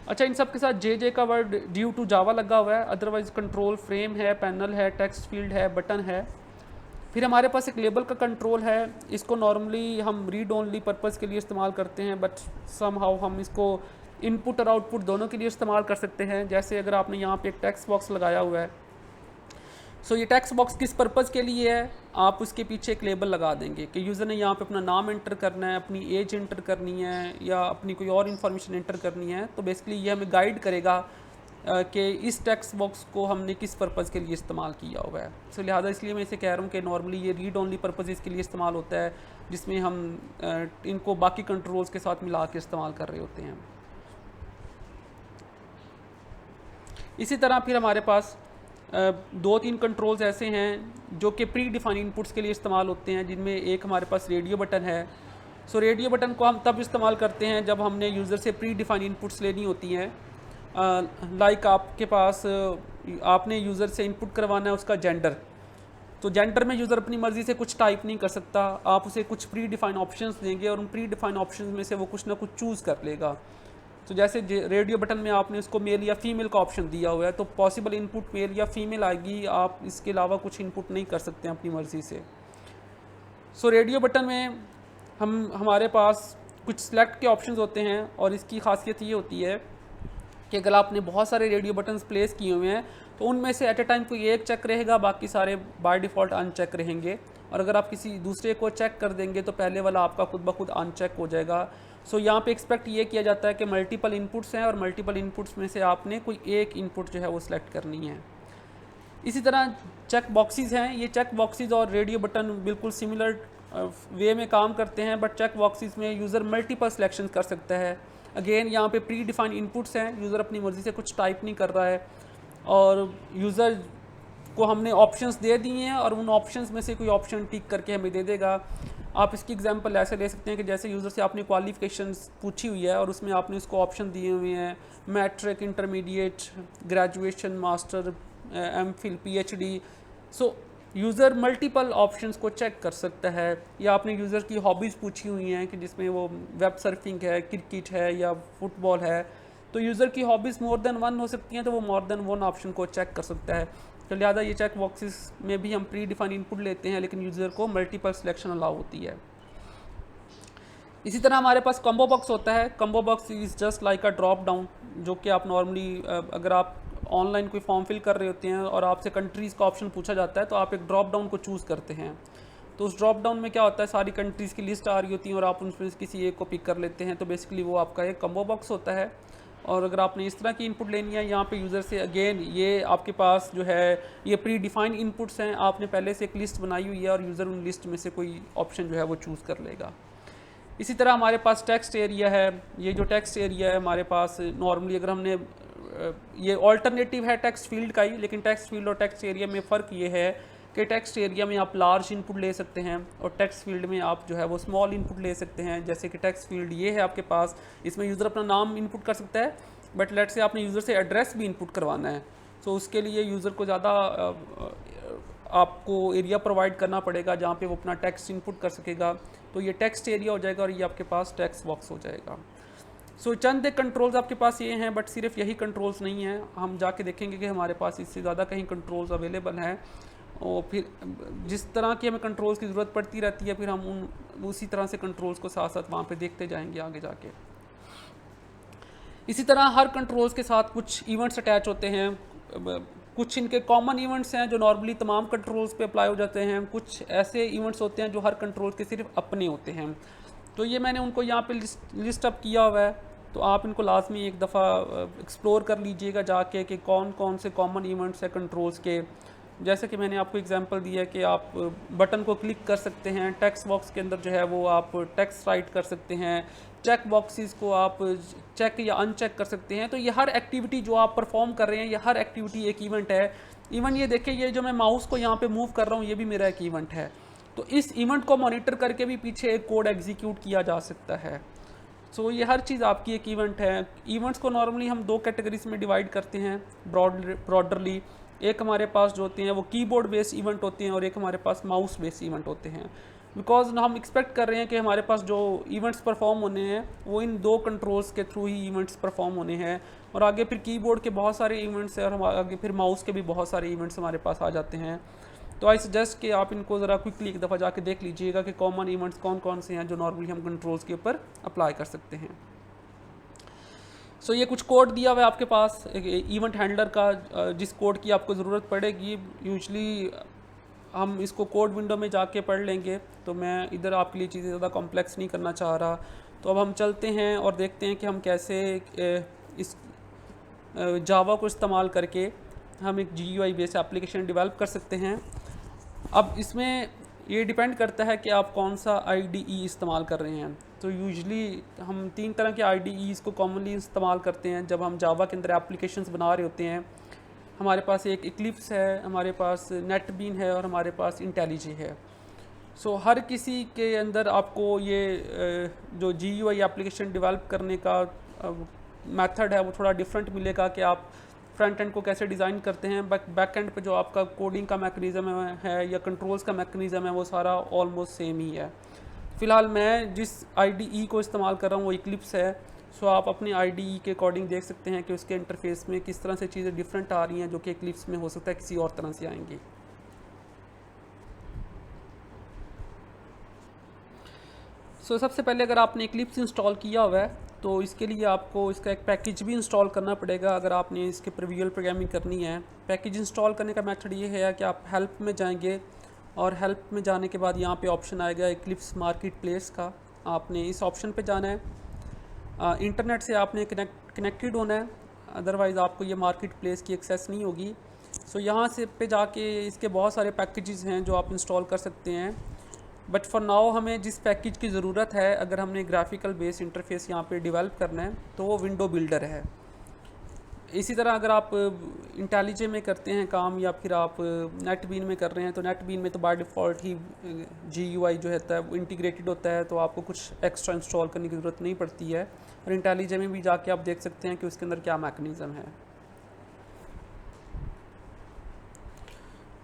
अच्छा, इन सब के साथ जे का वर्ड ड्यू टू जावा लगा हुआ है, अदरवाइज कंट्रोल फ्रेम है, पैनल है, टेक्स्ट फील्ड है, बटन है। फिर हमारे पास एक लेबल का कंट्रोल है, इसको नॉर्मली हम रीड ओनली पर्पज़ के लिए इस्तेमाल करते हैं, बट समहाउ हम इसको इनपुट और आउटपुट दोनों के लिए इस्तेमाल कर सकते हैं। जैसे अगर आपने यहाँ पे एक टेक्स्ट बॉक्स लगाया हुआ है, सो ये टेक्स्ट बॉक्स किस पर्पज़ के लिए है, आप उसके पीछे एक लेबल लगा देंगे कि यूज़र ने यहाँ पे अपना नाम एंटर करना है, अपनी एज एंटर करनी है, या अपनी कोई और इन्फॉर्मेशन एंटर करनी है। तो बेसिकली ये हमें गाइड करेगा कि इस टेक्स्ट बॉक्स को हमने किस पर्पज़ के लिए इस्तेमाल किया हुआ है। सो लिहाजा इसलिए मैं इसे कह रहा हूँ कि नॉर्मली ये रीड ओनली पर्पज़ के लिए इस्तेमाल होता है, जिसमें हम इनको बाकी कंट्रोल्स के साथ मिला के इस्तेमाल कर रहे होते हैं। इसी तरह फिर हमारे पास 2-3 कंट्रोल्स ऐसे हैं जो कि प्री डिफाइन इनपुट्स के लिए इस्तेमाल होते हैं, जिनमें एक हमारे पास रेडियो बटन है। सो रेडियो बटन को हम तब इस्तेमाल करते हैं जब हमने यूज़र से प्री डिफाइन इनपुट्स लेनी होती हैं। लाइक आपके पास आपने यूज़र से इनपुट करवाना है उसका जेंडर, तो जेंडर में यूज़र अपनी मर्ज़ी से कुछ टाइप नहीं कर सकता, आप उसे कुछ प्री डिफाइन ऑप्शंस देंगे और उन प्री डिफाइन ऑप्शंस में से वो कुछ ना कुछ चूज़ कर लेगा। तो जैसे रेडियो बटन में आपने उसको मेल या फीमेल का ऑप्शन दिया हुआ है, तो पॉसिबल इनपुट मेल या फीमेल आएगी, आप इसके अलावा कुछ इनपुट नहीं कर सकते हैं अपनी मर्ज़ी से। सो रेडियो बटन में हमारे पास कुछ सिलेक्ट के ऑप्शंस होते हैं, और इसकी खासियत ये होती है कि अगर आपने बहुत सारे रेडियो बटन्स प्लेस किए हुए हैं तो उनमें से एट ए टाइम कोई एक चेक रहेगा, बाकी सारे बाय डिफ़ॉल्ट अनचेक रहेंगे। और अगर आप किसी दूसरे को चेक कर देंगे तो पहले वाला आपका खुद ब खुद अनचेक हो जाएगा। सो यहाँ पे एक्सपेक्ट ये किया जाता है कि मल्टीपल इनपुट्स हैं और मल्टीपल इनपुट्स में से आपने कोई एक इनपुट जो है वो सिलेक्ट करनी है। इसी तरह चेक बॉक्सेस हैं, ये चेक बॉक्सेस और रेडियो बटन बिल्कुल सिमिलर वे में काम करते हैं, बट चेक बॉक्सेस में यूज़र मल्टीपल सिलेक्शन कर सकता है। अगेन यहाँ पे प्री डिफाइंड इनपुट्स हैं, यूज़र अपनी मर्ज़ी से कुछ टाइप नहीं कर रहा है और यूज़र को हमने ऑप्शंस दे दिए हैं और उन ऑप्शंस में से कोई ऑप्शन टिक करके हमें दे देगा। आप इसकी एग्जांपल ऐसे ले सकते हैं कि जैसे यूज़र से आपने क्वालिफिकेशंस पूछी हुई है और उसमें आपने उसको ऑप्शन दिए हुए हैं matric, intermediate, graduation, master, MPhil, PhD. So user multiple options को चेक कर सकता है। या आपने यूज़र की हॉबीज़ पूछी हुई हैं कि जिसमें वो वेब सर्फिंग है, क्रिकेट है या फुटबॉल है, तो यूज़र की हॉबीज़ मोर देन वन हो सकती हैं, तो वो मोर देन वन ऑप्शन को चेक कर सकता है। तो लिहाजा ये चेक बॉक्सेस में भी हम प्री डिफाइंड इनपुट लेते हैं, लेकिन यूज़र को मल्टीपल सिलेक्शन अलाउ होती है। इसी तरह हमारे पास कॉम्बो बॉक्स होता है। Combo box is just like a drop down, जो कि आप नॉर्मली अगर आप ऑनलाइन कोई फॉर्म फिल कर रहे होते हैं और आपसे कंट्रीज़ का ऑप्शन पूछा जाता है तो आप एक ड्रॉप डाउन को चूज़ करते हैं। तो उस ड्रॉप डाउन में क्या होता है, सारी कंट्रीज़ की लिस्ट आ रही होती है और आप उनमें से किसी एक को पिक कर लेते हैं। तो बेसिकली वो आपका एक कॉम्बो बॉक्स होता है। और अगर आपने इस तरह की इनपुट लेनी है, यहाँ पे यूज़र से अगेन ये आपके पास जो है ये प्री डिफाइंड इनपुट्स हैं, आपने पहले से एक लिस्ट बनाई हुई है और यूज़र उन लिस्ट में से कोई ऑप्शन जो है वो चूज़ कर लेगा। इसी तरह हमारे पास टेक्स्ट एरिया है। ये जो टेक्स्ट एरिया है हमारे पास नॉर्मली अगर हमने ये ऑल्टरनेटिव है टेक्स्ट फील्ड का ही, लेकिन टेक्स्ट फील्ड और टेक्स्ट एरिया में फ़र्क ये है कि टेक्स्ट एरिया में आप लार्ज इनपुट ले सकते हैं और टेक्स्ट फील्ड में आप जो है वो स्मॉल इनपुट ले सकते हैं। जैसे कि टेक्स्ट फील्ड ये है आपके पास, इसमें यूज़र अपना नाम इनपुट कर सकता है, बट लेट से आपने यूज़र से एड्रेस भी इनपुट करवाना है, तो उसके लिए यूज़र को ज़्यादा आपको एरिया प्रोवाइड करना पड़ेगा जहाँ पे वो अपना टेक्स्ट इनपुट कर सकेगा। तो ये टेक्स्ट एरिया हो जाएगा और ये आपके पास टेक्स्ट बॉक्स हो जाएगा। सो चंद एक कंट्रोल्स आपके पास ये हैं, बट सिर्फ यही कंट्रोल्स नहीं हैं, हम जाके देखेंगे कि हमारे पास इससे ज़्यादा कहीं कंट्रोल्स अवेलेबल हैं और फिर जिस तरह की हमें कंट्रोल्स की ज़रूरत पड़ती रहती है फिर हम उसी तरह से कंट्रोल्स को साथ साथ वहाँ पे देखते जाएंगे आगे जाके। इसी तरह हर कंट्रोल्स के साथ कुछ इवेंट्स अटैच होते हैं। कुछ इनके कॉमन इवेंट्स हैं जो नॉर्मली तमाम कंट्रोल्स पे अप्लाई हो जाते हैं, कुछ ऐसे इवेंट्स होते हैं जो हर कंट्रोल के सिर्फ अपने होते हैं। तो ये मैंने उनको यहाँ पे लिस्ट अप किया हुआ है, तो आप इनको लाजमी एक दफ़ा एक्सप्लोर कर लीजिएगा जाके कि कौन कौन से कॉमन इवेंट्स हैं कंट्रोल्स के। जैसे कि मैंने आपको एग्जांपल दिया है कि आप बटन को क्लिक कर सकते हैं, टेक्स्ट बॉक्स के अंदर जो है वो आप टेक्स्ट राइट कर सकते हैं, चेक बॉक्सेस को आप चेक या अनचेक कर सकते हैं। तो ये हर एक्टिविटी जो आप परफॉर्म कर रहे हैं, ये हर एक्टिविटी एक इवेंट है। इवन ये देखिए, ये जो मैं माउस को यहाँ पे मूव कर रहा हूँ ये भी मेरा एक इवेंट है। तो इस इवेंट को मॉनिटर करके भी पीछे एक कोड एग्जीक्यूट किया जा सकता है। सो ये हर चीज़ आपकी एक इवेंट है। इवेंट्स को नॉर्मली हम दो कैटेगरीज में डिवाइड करते हैं ब्रॉडरली। एक हमारे पास जो होते हैं वो कीबोर्ड बेस्ड इवेंट होते हैं और एक हमारे पास माउस बेस्ड इवेंट होते हैं। बिकॉज हम एक्सपेक्ट कर रहे हैं कि हमारे पास जो इवेंट्स परफॉर्म होने हैं वो इन दो कंट्रोल्स के थ्रू ही इवेंट्स परफॉर्म होने हैं, और आगे फिर कीबोर्ड के बहुत सारे इवेंट्स हैं और आगे फिर माउस के भी बहुत सारे इवेंट्स हमारे पास आ जाते हैं। तो आई सजेस्ट कि आप इनको ज़रा क्विकली एक दफ़ा जाके देख लीजिएगा कि कॉमन इवेंट्स कौन कौन से हैं जो नॉर्मली हम कंट्रोल्स के ऊपर अप्लाई कर सकते हैं। सो ये कुछ कोड दिया हुआ है आपके पास इवेंट हैंडलर का, जिस कोड की आपको ज़रूरत पड़ेगी। यूजली हम इसको कोड विंडो में जाके पढ़ लेंगे, तो मैं इधर आपके लिए चीज़ें ज़्यादा कॉम्प्लेक्स नहीं करना चाह रहा। तो अब हम चलते हैं और देखते हैं कि हम कैसे इस जावा को इस्तेमाल करके हम एक GUI बेस्ड एप्लीकेशन डेवलप कर सकते हैं। अब इसमें ये डिपेंड करता है कि आप कौन सा IDE इस्तेमाल कर रहे हैं। तो यूजली हम 3 तरह के IDEs को कॉमनली इस्तेमाल करते हैं जब हम जावा के अंदर एप्लीकेशंस बना रहे होते हैं। हमारे पास एक इक्लिप्स है, हमारे पास नेटबीन है और हमारे पास इंटेलिजी है। सो हर किसी के अंदर आपको ये जो GUI एप्लीकेशन डेवलप करने का मेथड है वो थोड़ा डिफरेंट मिलेगा कि आप फ्रंट एंड को कैसे डिज़ाइन करते हैं। बैक एंड पे जो आपका कोडिंग का मैकेनिज़्म है या कंट्रोल्स का मैकेनिज़्म है वो सारा ऑलमोस्ट सेम ही है। फ़िलहाल मैं जिस IDE को इस्तेमाल कर रहा हूँ वो इक्लिप्स है। सो आप अपने IDE के अकॉर्डिंग देख सकते हैं कि उसके इंटरफेस में किस तरह से चीज़ें डिफरेंट आ रही हैं जो कि इक्लिप्स में हो सकता है किसी और तरह से आएंगी। सो सबसे पहले अगर आपने इक्लिप्स इंस्टॉल किया हुआ है तो इसके लिए आपको इसका एक पैकेज भी इंस्टॉल करना पड़ेगा अगर आपने इसके पर विजुअल प्रोग्रामिंग करनी है। पैकेज इंस्टॉल करने का मेथड ये है कि आप हेल्प में जाएंगे और हेल्प में जाने के बाद यहाँ पे ऑप्शन आएगा इक्लिप्स मार्केट प्लेस का, आपने इस ऑप्शन पे जाना है। इंटरनेट से आपने कनेक्टेड होना है, अदरवाइज़ आपको ये मार्केट प्लेस की एक्सेस नहीं होगी। सो यहाँ से पे जाके इसके बहुत सारे पैकेजेस हैं जो आप इंस्टॉल कर सकते हैं, बट फॉर नाउ हमें जिस पैकेज की ज़रूरत है, अगर हमने ग्राफिकल बेस इंटरफेस यहाँ पे डेवलप करना है, तो वो विंडो बिल्डर है। इसी तरह अगर आप इंटेलिजे में करते हैं काम या फिर आप नेटबीन में कर रहे हैं, तो नेटबीन में तो बाय डिफ़ॉल्ट ही GUI जो होता है वो इंटीग्रेटेड होता है, तो आपको कुछ एक्स्ट्रा इंस्टॉल करने की ज़रूरत नहीं पड़ती है। और इंटेलिजे में भी जाके आप देख सकते हैं कि उसके अंदर क्या मैकेनिज़्म है।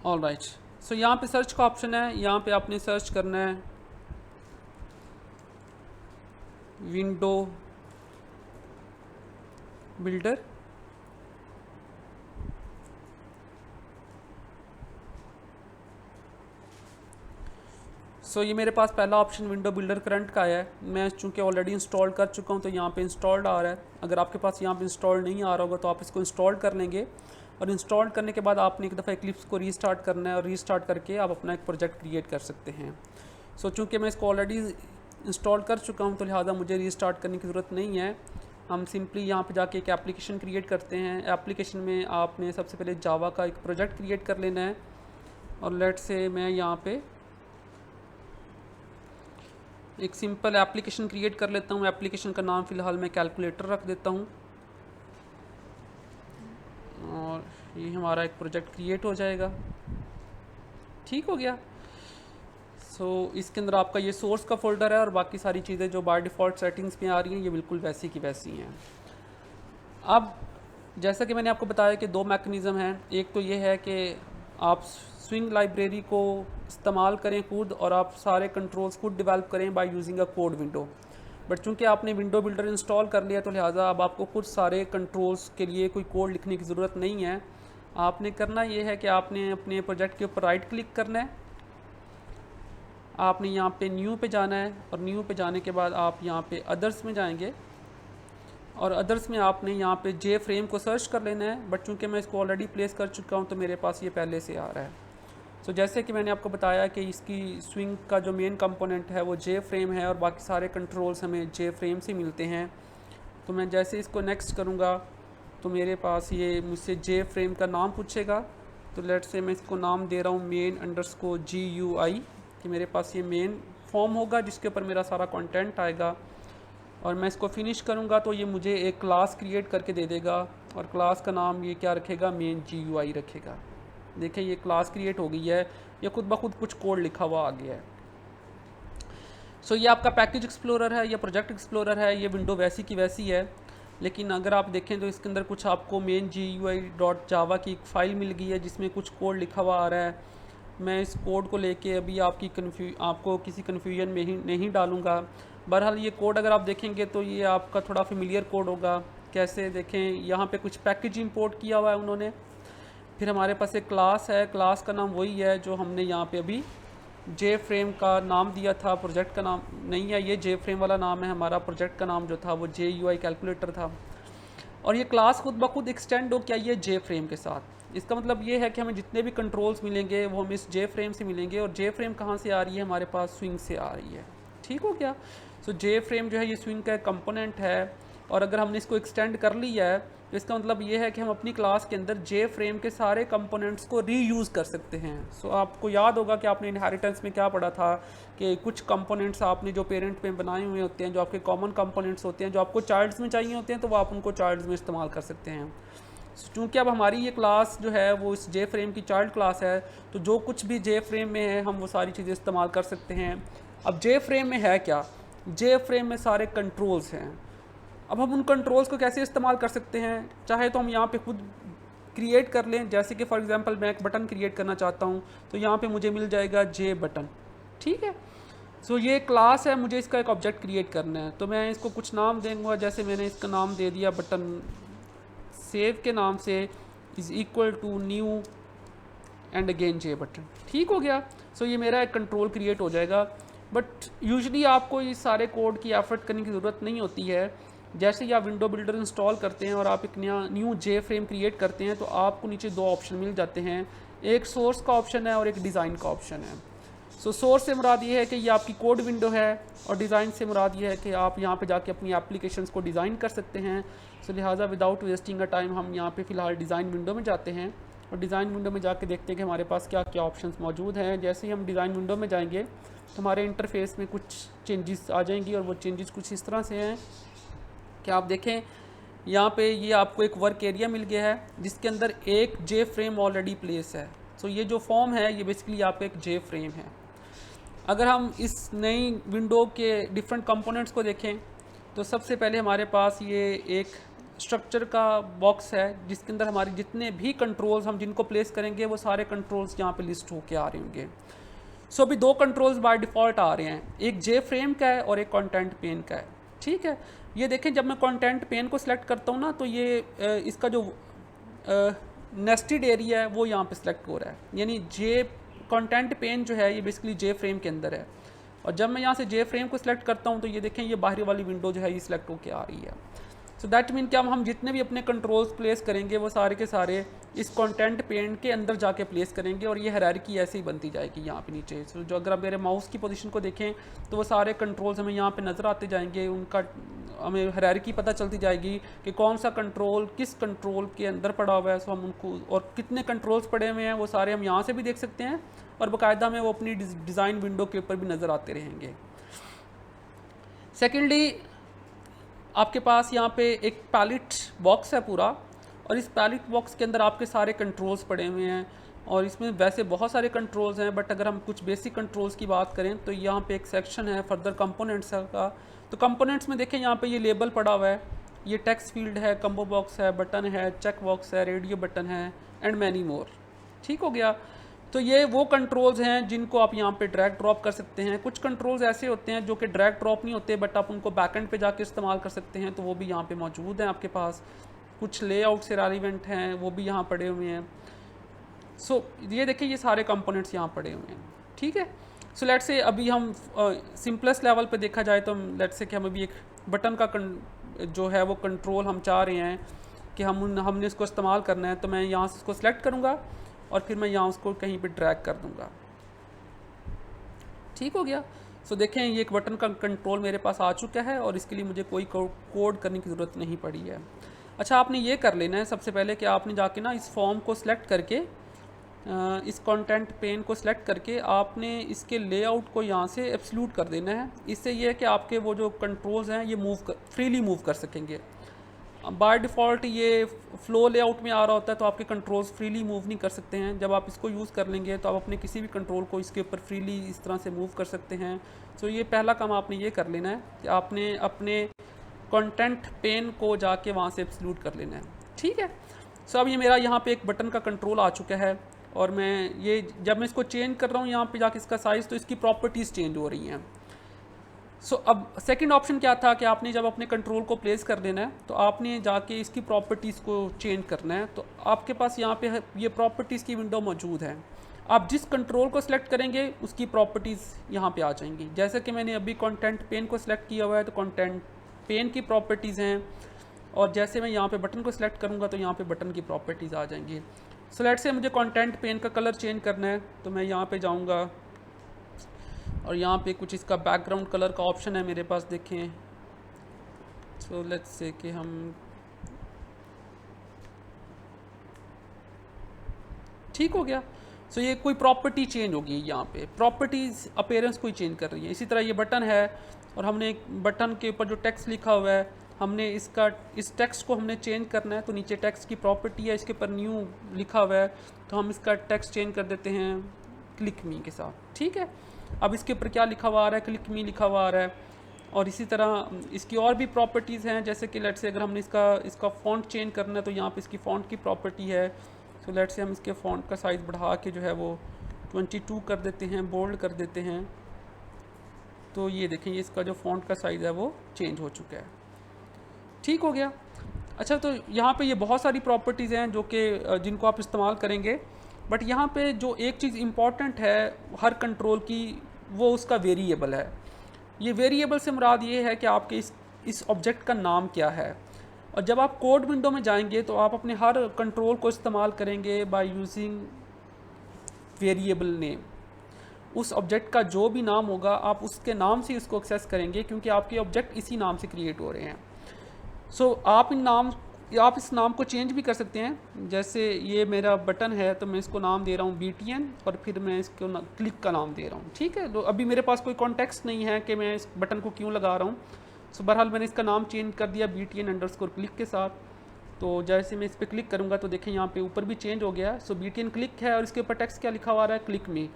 ऑल राइट, सो यहाँ पे सर्च का ऑप्शन है, यहाँ पे आपने सर्च करना है विंडो बिल्डर। सो ये मेरे पास पहला ऑप्शन विंडो बिल्डर करंट का है। मैं चूँकि ऑलरेडी इंस्टॉल कर चुका हूँ तो यहाँ पे इंस्टॉल्ड आ रहा है। अगर आपके पास यहाँ पे इंस्टॉल नहीं आ रहा होगा तो आप इसको इंस्टॉल कर लेंगे, और इंस्टॉल करने के बाद आपने एक दफ़ा इक्लिप्स को रीस्टार्ट करना है, और रीस्टार्ट करके आप अपना एक प्रोजेक्ट क्रिएट कर सकते हैं। सो चूँकि मैं इसको ऑलरेडी इंस्टॉल कर चुका हूँ तो लिहाजा मुझे रीस्टार्ट करने की ज़रूरत नहीं है। हम सिंपली यहाँ पे जाके एक एप्लीकेशन क्रिएट करते हैं। एप्लीकेशन में आपने सबसे पहले जावा का एक प्रोजेक्ट क्रिएट कर लेना है, और लेट से मैं यहाँ पे एक सिंपल एप्लीकेशन क्रिएट कर लेता हूँ। एप्लीकेशन का नाम फ़िलहाल मैं कैलकुलेटर रख देता हूँ, और ये हमारा एक प्रोजेक्ट क्रिएट हो जाएगा। ठीक हो गया। सो इसके अंदर आपका ये सोर्स का फ़ोल्डर है, और बाकी सारी चीज़ें जो बाय डिफ़ॉल्ट सेटिंग्स में आ रही हैं ये बिल्कुल वैसी की वैसी हैं। अब जैसा कि मैंने आपको बताया कि दो मैकेनिज़्म हैं। एक तो ये है कि आप स्विंग लाइब्रेरी को इस्तेमाल करें खुद, और आप सारे कंट्रोल्स खुद डेवलप करें by using a code window. But चूँकि आपने विंडो बिल्डर इंस्टॉल कर लिया तो लिहाजा अब आपको खुद सारे कंट्रोल्स के लिए कोई कोड लिखने की ज़रूरत नहीं है। आपने करना ये है कि आपने अपने प्रोजेक्ट के ऊपर राइट क्लिक करना है, आपने यहाँ पे न्यू पे जाना है, और न्यू पे जाने के बाद आप यहाँ पे अदर्स में जाएंगे, और अदर्स में आपने यहाँ पे जे फ्रेम को सर्च कर लेना है। बट चूँकि मैं इसको ऑलरेडी प्लेस कर चुका हूँ तो मेरे पास ये पहले से आ रहा है। सो जैसे कि मैंने आपको बताया कि इसकी स्विंग का जो मेन कंपोनेंट है वो जे फ्रेम है, और बाकी सारे कंट्रोल्स हमें जे फ्रेम से मिलते हैं। तो मैं जैसे इसको नेक्स्ट करूँगा तो मेरे पास ये मुझसे जे फ्रेम का नाम पूछेगा। तो लेट से मैं इसको नाम दे रहा हूँ main_GUI, कि मेरे पास ये मेन फॉर्म होगा जिसके ऊपर मेरा सारा कंटेंट आएगा। और मैं इसको फिनिश करूँगा तो ये मुझे एक क्लास क्रिएट करके दे देगा, और क्लास का नाम ये क्या रखेगा, main_GUI रखेगा। देखें ये क्लास क्रिएट हो गई है, ये खुद ब खुद कुछ कोड लिखा हुआ आ गया है। सो ये आपका पैकेज एक्सप्लोरर है या प्रोजेक्ट एक्सप्लोरर है, ये विंडो वैसी की वैसी है। लेकिन अगर आप देखें तो इसके अंदर कुछ आपको main_GUI.java की एक फ़ाइल मिल गई है जिसमें कुछ कोड लिखा हुआ आ रहा है। मैं इस कोड को लेके अभी आपको किसी कन्फ्यूजन में ही नहीं डालूँगा। बहरहाल ये कोड अगर आप देखेंगे तो ये आपका थोड़ा फेमिलियर कोड होगा। कैसे देखें, यहाँ पे कुछ पैकेज इंपोर्ट किया हुआ है उन्होंने, फिर हमारे पास एक क्लास है, क्लास का नाम वही है जो हमने यहाँ पे अभी जे फ्रेम का नाम दिया था। प्रोजेक्ट का नाम नहीं है ये, जे फ्रेम वाला नाम है हमारा, प्रोजेक्ट का नाम जो था वो GUI कैलकुलेटर था। और ये क्लास खुद ब खुद एक्सटेंड हो क्या ये जे फ्रेम के साथ। इसका मतलब ये है कि हमें जितने भी कंट्रोल्स मिलेंगे वो हमें इस जे फ्रेम से मिलेंगे, और जे फ्रेम कहाँ से आ रही है, हमारे पास स्विंग से आ रही है। ठीक हो गया। सो जे फ्रेम जो है ये स्विंग का एक कंपोनेंट है, और अगर हमने इसको एक्सटेंड कर लिया है तो इसका मतलब ये है कि हम अपनी क्लास के अंदर जे फ्रेम के सारे कंपोनेंट्स को रीयूज़ कर सकते हैं। सो आपको याद होगा कि आपने इनहेरिटेंस में क्या पढ़ा था कि कुछ कंपोनेंट्स आपने जो पेरेंट में बनाए हुए होते हैं, जो आपके कॉमन कंपोनेंट्स होते हैं, जो आपको चाइल्ड्स में चाहिए होते हैं, तो वो आप उनको चाइल्ड्स में इस्तेमाल कर सकते हैं। चूँकि अब हमारी ये क्लास जो है वो इस जे फ्रेम की चाइल्ड क्लास है, तो जो कुछ भी जे फ्रेम में है हम वो सारी चीज़ें इस्तेमाल कर सकते हैं। अब जे फ्रेम में है क्या, जे फ्रेम में सारे कंट्रोल्स हैं। अब हम उन कंट्रोल्स को कैसे इस्तेमाल कर सकते हैं, चाहे तो हम यहाँ पे खुद क्रिएट कर लें। जैसे कि फॉर एग्जांपल मैं एक बटन क्रिएट करना चाहता हूँ तो यहाँ पे मुझे मिल जाएगा जे बटन। ठीक है। सो ये क्लास है, मुझे इसका एक ऑब्जेक्ट क्रिएट करना है, तो मैं इसको कुछ नाम दूंगा। जैसे मैंने इसका नाम दे दिया बटन सेव के नाम से, is equal to new and again J button. ठीक हो गया। सो ये मेरा एक कंट्रोल क्रिएट हो जाएगा। बट यूजुअली आपको इस सारे कोड की एफर्ट करने की ज़रूरत नहीं होती है। जैसे ही आप विंडो बिल्डर इंस्टॉल करते हैं और आप एक नया न्यू जे फ्रेम क्रिएट करते हैं तो आपको नीचे दो ऑप्शन मिल जाते हैं। एक सोर्स का ऑप्शन है और एक डिज़ाइन का ऑप्शन है। सो सोर्स से मुराद ये है कि ये आपकी कोड विंडो है, और डिज़ाइन से मुराद ये है कि आप यहाँ पे जाके अपनी एप्लीकेशंस को डिज़ाइन कर सकते हैं। सो लिहाजा विदाउट वेस्टिंग अ टाइम हम यहाँ पे फ़िलहाल डिज़ाइन विंडो में जाते हैं, और डिज़ाइन विंडो में जाके देखते हैं कि हमारे पास क्या क्या ऑप्शंस मौजूद हैं। जैसे ही हम डिज़ाइन विंडो में जाएंगे तो हमारे इंटरफेस में कुछ चेंजेस आ जाएंगी, और वो चेंजेस कुछ इस तरह से हैं कि आप देखें यहाँ पे ये आपको एक वर्क एरिया मिल गया है जिसके अंदर एक जे फ्रेम ऑलरेडी प्लेस है। सो ये जो फॉर्म है ये बेसिकली आपका एक जे फ्रेम है। अगर हम इस नई विंडो के डिफरेंट कंपोनेंट्स को देखें तो सबसे पहले हमारे पास ये एक स्ट्रक्चर का बॉक्स है जिसके अंदर हमारे जितने भी कंट्रोल्स हम जिनको प्लेस करेंगे वो सारे कंट्रोल्स यहाँ पे लिस्ट होके आ रहे होंगे। सो अभी दो कंट्रोल्स बाय डिफ़ॉल्ट आ रहे हैं, एक जे फ्रेम का है और एक कंटेंट पेन का है। ठीक है, ये देखें जब मैं कंटेंट पेन को सिलेक्ट करता हूँ ना तो ये इसका जो नेस्टेड एरिया है वो यहाँ पे सिलेक्ट हो रहा है, यानी जे कंटेंट पेन जो है ये बेसिकली जे फ्रेम के अंदर है। और जब मैं यहाँ से जे फ्रेम को सिलेक्ट करता हूँ तो ये देखें ये बाहरी वाली विंडो जो है ये सिलेक्ट होके आ रही है। सो दैट मीन क्या हम जितने भी अपने कंट्रोल्स प्लेस करेंगे वो सारे के सारे इस कंटेंट पेन के अंदर जाके प्लेस करेंगे, और ये हायरार्की ऐसे ही बनती जाएगी यहाँ पे नीचे। सो जो अगर आप मेरे माउस की पोजीशन को देखें तो वो सारे कंट्रोल्स हमें यहाँ पे नज़र आते जाएंगे, उनका हमें हायरार्की पता चलती जाएगी कि कौन सा कंट्रोल किस कंट्रोल के अंदर पड़ा हुआ है। सो हम उनको और कितने कंट्रोल्स पड़े हुए हैं वो सारे हम यहाँ से भी देख सकते हैं, और बाकायदा में वो अपनी डिज़ाइन विंडो के ऊपर भी नज़र आते रहेंगे। सेकेंडली आपके पास यहाँ पे एक पैलेट बॉक्स है पूरा, और इस पैलेट बॉक्स के अंदर आपके सारे कंट्रोल्स पड़े हुए हैं, और इसमें वैसे बहुत सारे कंट्रोल्स हैं, बट अगर हम कुछ बेसिक कंट्रोल्स की बात करें तो यहाँ पे एक सेक्शन है फर्दर कंपोनेंट्स का। तो कंपोनेंट्स में देखें यहाँ पे ये लेबल पड़ा हुआ है, ये टेक्स्ट फील्ड है, कम्बो बॉक्स है, बटन है, चेक बॉक्स है, रेडियो बटन है, एंड मैनी मोर। ठीक हो गया। तो ये वो कंट्रोल्स हैं जिनको आप यहाँ पे ड्रैग ड्रॉप कर सकते हैं। कुछ कंट्रोल्स ऐसे होते हैं जो कि ड्रैग ड्रॉप नहीं होते, बट आप उनको बैकएंड पे जाके इस्तेमाल कर सकते हैं, तो वो भी यहाँ पे मौजूद हैं आपके पास। कुछ लेआउट से रेलिवेंट हैं वो भी यहाँ पड़े हुए हैं। सो ये देखिए ये सारे कंपोनेंट्स यहाँ पड़े हुए हैं। ठीक है, सो लेट्स से अभी हम सिंपलेस्ट लेवल पे देखा जाए तो लेट्स से कि हम अभी एक बटन का जो है वो कंट्रोल हम चाह रहे हैं कि हमने इसको इस्तेमाल करना है, तो मैं यहाँ से इसको सिलेक्ट करूँगा और फिर मैं यहाँ उसको कहीं पे ड्रैग कर दूँगा। ठीक हो गया। सो देखें ये एक बटन का कंट्रोल मेरे पास आ चुका है, और इसके लिए मुझे कोई कोड करने की ज़रूरत नहीं पड़ी है। अच्छा, आपने ये कर लेना है सबसे पहले कि आपने जाके ना इस फॉर्म को सिलेक्ट करके इस कंटेंट पेन को सिलेक्ट करके आपने इसके लेआउट को यहाँ से एब्सोल्यूट कर देना है। इससे ये है कि आपके वो जो कंट्रोल्स हैं ये फ्रीली मूव कर सकेंगे। बाय डिफ़ॉल्ट ये फ़्लो लेआउट में आ रहा होता है तो आपके कंट्रोल्स फ्रीली मूव नहीं कर सकते हैं। जब आप इसको यूज़ कर लेंगे तो आप अपने किसी भी कंट्रोल को इसके ऊपर फ्रीली इस तरह से मूव कर सकते हैं। सो ये पहला काम आपने ये कर लेना है कि आपने अपने कंटेंट पेन को जाके वहाँ से एब्सोल्यूट कर लेना है। ठीक है। सो अब ये मेरा यहाँ पे एक बटन का कंट्रोल आ चुका है, और मैं ये जब मैं इसको चेंज कर रहा हूँ यहाँ पे जाके इसका साइज़, तो इसकी प्रॉपर्टीज़ चेंज हो रही हैं। सो अब सेकंड ऑप्शन क्या था कि आपने जब अपने कंट्रोल को प्लेस कर देना है तो आपने जाके इसकी प्रॉपर्टीज़ को चेंज करना है। तो आपके पास यहाँ पे ये प्रॉपर्टीज़ की विंडो मौजूद है। आप जिस कंट्रोल को सिलेक्ट करेंगे उसकी प्रॉपर्टीज़ यहाँ पे आ जाएंगी। जैसे कि मैंने अभी कंटेंट पेन को सिलेक्ट किया हुआ है तो कंटेंट पेन की प्रॉपर्टीज़ हैं, और जैसे मैं यहाँ पे बटन को सिलेक्ट करूँगा तो यहाँ पे बटन की प्रॉपर्टीज़ आ जाएंगी। सो लेट्स से मुझे कंटेंट पेन का कलर चेंज करना है, तो मैं यहाँ पे जाऊँगा और यहाँ पे कुछ इसका बैकग्राउंड कलर का ऑप्शन है मेरे पास, देखें। सो लेट्स से कि हम ठीक हो गया। सो ये कोई प्रॉपर्टी चेंज होगी, यहाँ पे प्रॉपर्टीज़ अपीयरेंस कोई चेंज कर रही है। इसी तरह ये बटन है और हमने एक बटन के ऊपर जो टेक्स्ट लिखा हुआ है हमने इस टेक्स्ट को हमने चेंज करना है। तो नीचे टेक्स्ट की प्रॉपर्टी है, इसके ऊपर न्यू लिखा हुआ है, तो हम इसका टेक्स्ट चेंज कर देते हैं क्लिक मी के साथ। ठीक है, अब इसके ऊपर क्या लिखा हुआ आ रहा है, क्लिक मी लिखा हुआ आ रहा है। और इसी तरह इसकी और भी प्रॉपर्टीज़ हैं, जैसे कि लेट्स से अगर हमने इसका फ़ॉन्ट चेंज करना है तो यहाँ पे इसकी फ़ॉन्ट की प्रॉपर्टी है। तो लेट्स से हम इसके फ़ॉन्ट का साइज़ बढ़ा के जो है वो 22 कर देते हैं, बोल्ड कर देते हैं। तो ये देखें ये इसका जो फ़ॉन्ट का साइज़ है वो चेंज हो चुका है। ठीक हो गया। अच्छा, तो यहाँ पे ये बहुत सारी प्रॉपर्टीज़ हैं जो कि जिनको आप इस्तेमाल करेंगे, बट यहाँ पे जो एक चीज़ इम्पॉर्टेंट है हर कंट्रोल की वो उसका वेरिएबल है। ये वेरिएबल से मुराद ये है कि आपके इस ऑब्जेक्ट का नाम क्या है। और जब आप कोड विंडो में जाएंगे तो आप अपने हर कंट्रोल को इस्तेमाल करेंगे बाय यूजिंग वेरिएबल नेम, उस ऑब्जेक्ट का जो भी नाम होगा आप उसके नाम से इसको एक्सेस करेंगे, क्योंकि आपके ऑब्जेक्ट इसी नाम से क्रिएट हो रहे हैं। सो आप इस नाम को चेंज भी कर सकते हैं। जैसे ये मेरा बटन है तो मैं इसको नाम दे रहा हूँ BTN, और फिर मैं इसको क्लिक का नाम दे रहा हूँ। ठीक है, तो अभी मेरे पास कोई कॉन्टेक्स्ट नहीं है कि मैं इस बटन को क्यों लगा रहा हूँ। सो बहरहाल मैंने इसका नाम चेंज कर दिया BTN_क्लिक के साथ। तो जैसे मैं इस पर क्लिक करूँगा तो देखें यहाँ पे ऊपर भी चेंज हो गया। सो BTN क्लिक है और इसके ऊपर टेक्स्ट क्या लिखा हुआ रहा है, क्लिक मी।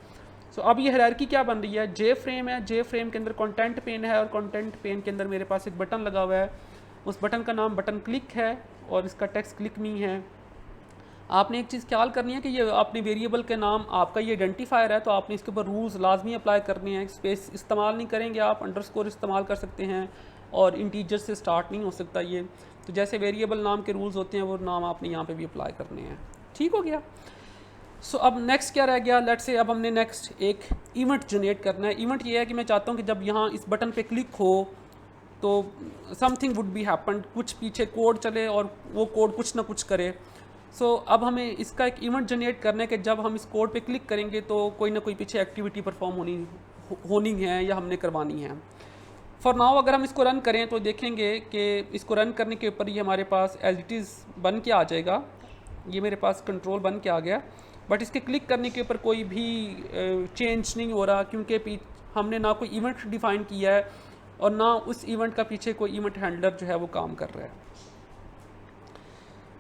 सो अब ये हायरार्की क्या बन रही है, जे फ्रेम है, जे फ्रेम के अंदर कंटेंट पेन है, और कंटेंट पेन के अंदर मेरे पास एक बटन लगा हुआ है, उस बटन का नाम बटन क्लिक है और इसका टेक्स्ट क्लिक मी है। आपने एक चीज़ ख्याल करनी है कि ये आपने वेरिएबल के नाम, आपका ये आइडेंटिफायर है, तो आपने इसके ऊपर रूल्स लाजमी अप्लाई करने हैं। स्पेस इस्तेमाल नहीं करेंगे आप, अंडरस्कोर इस्तेमाल कर सकते हैं, और इंटीजर से स्टार्ट नहीं हो सकता ये। तो जैसे वेरिएबल नाम के रूल्स होते हैं वो नाम आपने यहाँ पे भी अप्लाई करने हैं। ठीक हो गया। सो अब नेक्स्ट क्या रह गया, लेट्स से अब हमने नेक्स्ट एक इवेंट जनरेट करना है। इवेंट ये है कि मैं चाहता हूँ कि जब यहाँ इस बटन पे क्लिक हो तो समथिंग वुड बी हैपन, कुछ पीछे कोड चले और वो कोड कुछ ना कुछ करे। सो अब हमें इसका एक इवेंट जनरेट करना है कि जब हम इस कोड पे क्लिक करेंगे तो कोई ना कोई पीछे एक्टिविटी परफॉर्म होनी है या हमने करवानी है। फॉर नाउ अगर हम इसको रन करें तो देखेंगे कि इसको रन करने के ऊपर ये हमारे पास एज इट इज़ बन के आ जाएगा। ये मेरे पास कंट्रोल बन के आ गया, बट इसके क्लिक करने के ऊपर कोई भी चेंज नहीं हो रहा, क्योंकि हमने ना कोई इवेंट डिफ़ाइन किया है और ना उस इवेंट का पीछे कोई इवेंट हैंडलर जो है वो काम कर रहा है।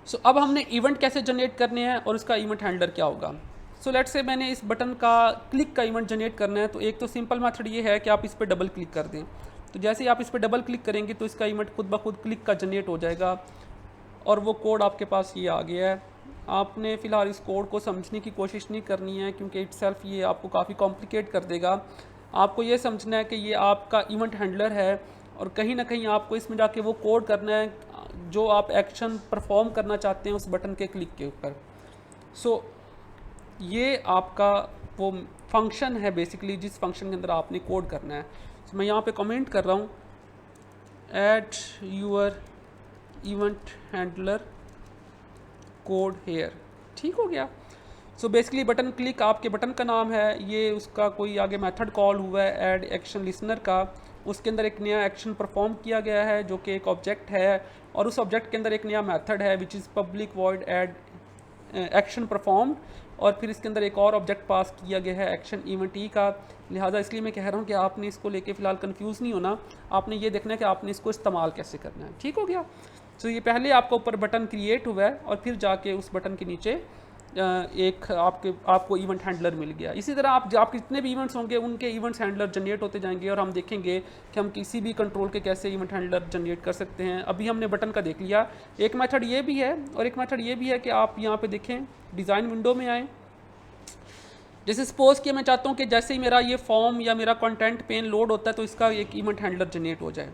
सो अब हमने इवेंट कैसे जनरेट करने हैं और उसका इवेंट हैंडलर क्या होगा। सो लेट्स से मैंने इस बटन का क्लिक का इवेंट जनरेट करना है, तो एक तो सिंपल मेथड ये है कि आप इस पर डबल क्लिक कर दें। तो जैसे ही आप इस पर डबल क्लिक करेंगे तो इसका इवेंट खुद ब खुद क्लिक का जनरेट हो जाएगा, और वो कोड आपके पास ये आ गया है। आपने फ़िलहाल इस कोड को समझने की कोशिश नहीं करनी है, क्योंकि इटसेल्फ ये आपको काफ़ी कॉम्प्लिकेट कर देगा। आपको ये समझना है कि ये आपका इवेंट हैंडलर है, और कहीं ना कहीं आपको इसमें जाके वो कोड करना है जो आप एक्शन परफॉर्म करना चाहते हैं उस बटन के क्लिक के ऊपर। सो ये आपका वो फंक्शन है बेसिकली, जिस फंक्शन के अंदर आपने कोड करना है। तो मैं यहाँ पे कमेंट कर रहा हूँ, add your event handler code here. ठीक हो गया। सो बेसिकली बटन क्लिक आपके बटन का नाम है, ये उसका कोई आगे मेथड कॉल हुआ है ऐड एक्शन लिसनर का, उसके अंदर एक नया एक्शन परफॉर्म किया गया है जो कि एक ऑब्जेक्ट है, और उस ऑब्जेक्ट के अंदर एक नया मेथड है which is public void add action perform, और फिर इसके अंदर एक और ऑब्जेक्ट पास किया गया है एक्शन इवेंट ई का। लिहाजा इसलिए मैं कह रहा हूँ कि आपने इसको लेके फ़िलहाल कंफ्यूज नहीं होना, आपने ये देखना है कि आपने इसको इस्तेमाल कैसे करना है। ठीक हो गया। तो ये पहले आपका ऊपर बटन क्रिएट हुआ है और फिर जाके उस बटन के नीचे एक आपको इवेंट हैंडलर मिल गया। इसी तरह आपके जितने भी इवेंट्स होंगे उनके इवेंट्स हैंडलर जनरेट होते जाएंगे, और हम देखेंगे कि हम किसी भी कंट्रोल के कैसे इवेंट हैंडलर जनरेट कर सकते हैं। अभी हमने बटन का देख लिया। एक मेथड ये भी है और एक मेथड ये भी है कि आप यहाँ पे देखें, डिज़ाइन विंडो में आएँ। जैसे सपोज कि मैं चाहता हूँ कि जैसे ही मेरा ये फॉर्म या मेरा कंटेंट पेन लोड होता है तो इसका एक इवेंट हैंडलर जनरेट हो जाए।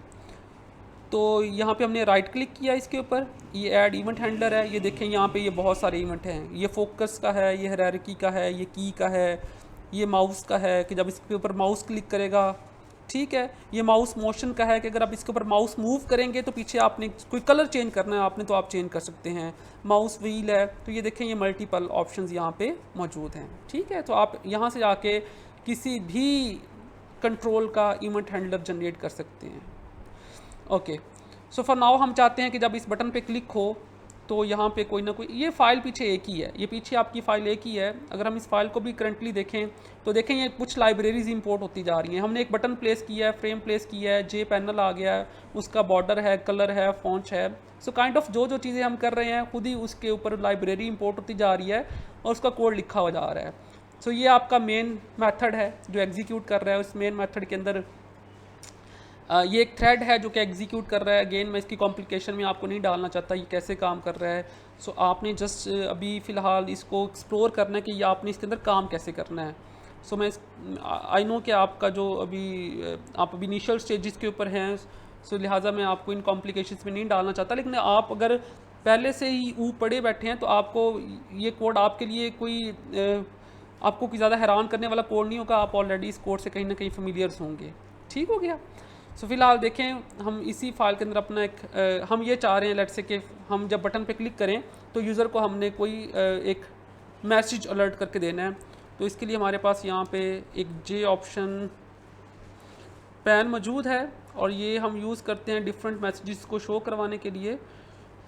तो यहाँ पे हमने राइट क्लिक किया इसके ऊपर, ये ऐड इवेंट हैंडलर है। ये देखें यहाँ पे ये बहुत सारे इवेंट हैं, ये फोकस का है, ये हायरार्की का है, ये की का है, ये माउस का है कि जब इसके ऊपर माउस क्लिक करेगा, ठीक है, ये माउस मोशन का है कि अगर आप इसके ऊपर माउस मूव करेंगे तो पीछे आपने कोई कलर चेंज करना है आपने तो आप चेंज कर सकते हैं। माउस व्हील है, तो ये देखें ये मल्टीपल ऑप्शंस यहाँ पे मौजूद हैं। ठीक है, तो आप यहाँ से जाके किसी भी कंट्रोल का इवेंट हैंडलर जनरेट कर सकते हैं। ओके, सो फॉर नाउ हम चाहते हैं कि जब इस बटन पे क्लिक हो तो यहाँ पे कोई ना कोई, ये फ़ाइल पीछे एक ही है, ये पीछे आपकी फ़ाइल एक ही है। अगर हम इस फाइल को भी करंटली देखें तो देखें ये कुछ लाइब्रेरीज इंपोर्ट होती जा रही हैं। हमने एक बटन प्लेस किया है, फ्रेम प्लेस किया है, जे पैनल आ गया है, उसका बॉर्डर है, कलर है, फॉन्ट है। सो काइंड ऑफ जो जो चीज़ें हम कर रहे हैं खुद ही उसके ऊपर लाइब्रेरी इंपोर्ट होती जा रही है और उसका कोड लिखा हुआ जा रहा है। सो ये आपका मेन मेथड है जो एग्जीक्यूट कर रहा है। उस मेन मेथड के अंदर ये एक थ्रेड है जो कि एग्जीक्यूट कर रहा है। अगेन मैं इसकी कॉम्प्लिकेशन में आपको नहीं डालना चाहता ये कैसे काम कर रहा है। सो आपने जस्ट अभी फ़िलहाल इसको एक्सप्लोर करना है कि ये आपने इसके अंदर काम कैसे करना है। सो मैं आई नो कि आपका जो आप अभी इनिशियल स्टेजेस के ऊपर हैं, सो लिहाजा मैं आपको इन कॉम्प्लिकेशंस में नहीं डालना चाहता। लेकिन आप अगर पहले से ही पढ़े बैठे हैं तो आपको ये कोड आपके लिए कोई आपको कोई ज़्यादा हैरान करने वाला कोड नहीं होगा। आप ऑलरेडी इस कोड से कहीं ना कहीं फेमिलियर्स होंगे। ठीक हो गया। सो फिलहाल देखें हम इसी फाइल के अंदर अपना एक हम ये चाह रहे हैं लेट्स से कि हम जब बटन पे क्लिक करें तो यूज़र को हमने कोई एक मैसेज अलर्ट करके देना है। तो इसके लिए हमारे पास यहाँ पे एक जे ऑप्शन पैन मौजूद है और ये हम यूज़ करते हैं डिफरेंट मैसेजेस को शो करवाने के लिए।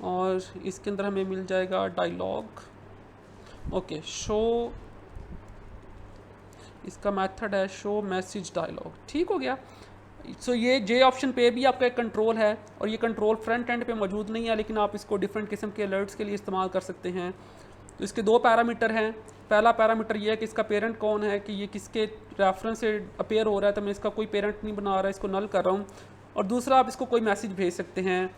और इसके अंदर हमें मिल जाएगा डायलॉग। ओके, शो, इसका मेथड है शो मैसेज डायलॉग। ठीक हो गया। सो ये जे ऑप्शन पे भी आपका एक कंट्रोल है और ये कंट्रोल फ्रंट एंड पे मौजूद नहीं है, लेकिन आप इसको डिफरेंट किस्म के अलर्ट्स के लिए इस्तेमाल कर सकते हैं। तो इसके दो पैरामीटर हैं। पहला पैरामीटर ये है कि इसका पेरेंट कौन है, कि ये किसके रेफरेंस से अपेयर हो रहा है, तो मैं इसका कोई पेरेंट नहीं बना रहा, इसको नल कर रहा हूँ। और दूसरा, आप इसको कोई मैसेज भेज सकते हैं।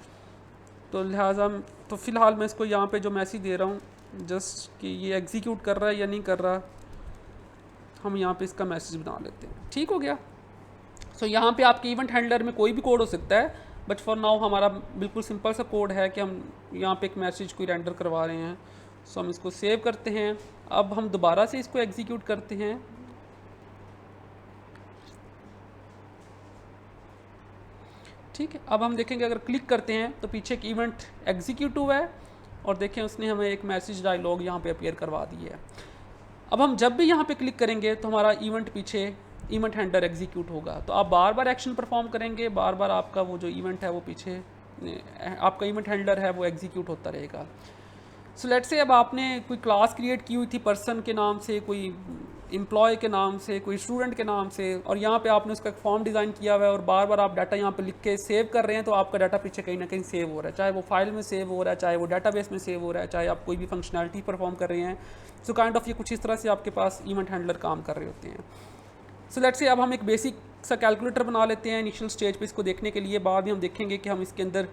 तो लिहाजा तो फ़िलहाल मैं इसको यहाँ पे जो मैसेज दे रहा हूँ जस्ट कि ये एग्जीक्यूट कर रहा है या नहीं कर रहा, हम यहाँ पे इसका मैसेज बना लेते हैं। ठीक हो गया। सो यहाँ पे आपके इवेंट हैंडलर में कोई भी कोड हो सकता है, बट फॉर नाउ हमारा बिल्कुल सिंपल सा कोड है कि हम यहाँ पे एक मैसेज कोई रेंडर करवा रहे हैं। सो हम इसको सेव करते हैं। अब हम दोबारा से इसको एग्जीक्यूट करते हैं। ठीक है, अब हम देखेंगे अगर क्लिक करते हैं तो पीछे एक इवेंट एग्जीक्यूट हुआ है और देखें उसने हमें एक मैसेज डायलॉग यहाँ पे अपीयर करवा दी है। अब हम जब भी यहाँ पे क्लिक करेंगे तो हमारा इवेंट पीछे इवेंट हैंडलर एग्जीक्यूट होगा। तो आप बार बार एक्शन परफॉर्म करेंगे, बार बार आपका वो जो इवेंट है वो पीछे आपका इवेंट हैंडलर है वो एग्जीक्यूट होता रहेगा। सो लेट्स से अब आपने कोई क्लास क्रिएट की हुई थी पर्सन के नाम से, कोई एम्प्लॉय के नाम से, कोई स्टूडेंट के नाम से, और यहाँ पे आपने उसका एक फॉर्म डिज़ाइन किया हुआ है और बार बार आप डाटा यहाँ पे लिख के सेव कर रहे हैं, तो आपका डाटा पीछे कहीं ना कहीं सेव हो रहा है, चाहे वो फाइल में सेव हो रहा है, चाहे वो डाटाबेस में सेव हो रहा है, चाहे आप कोई भी फंक्शनैलिटी परफॉर्म कर रहे हैं। सो काइंड ऑफ ये कुछ इस तरह से आपके पास इवेंट हैंडलर काम कर रहे होते हैं। सो लेट्स से अब हम एक बेसिक सा कैलकुलेटर बना लेते हैं इनिशियल स्टेज पे इसको देखने के लिए। बाद में हम देखेंगे कि हम इसके अंदर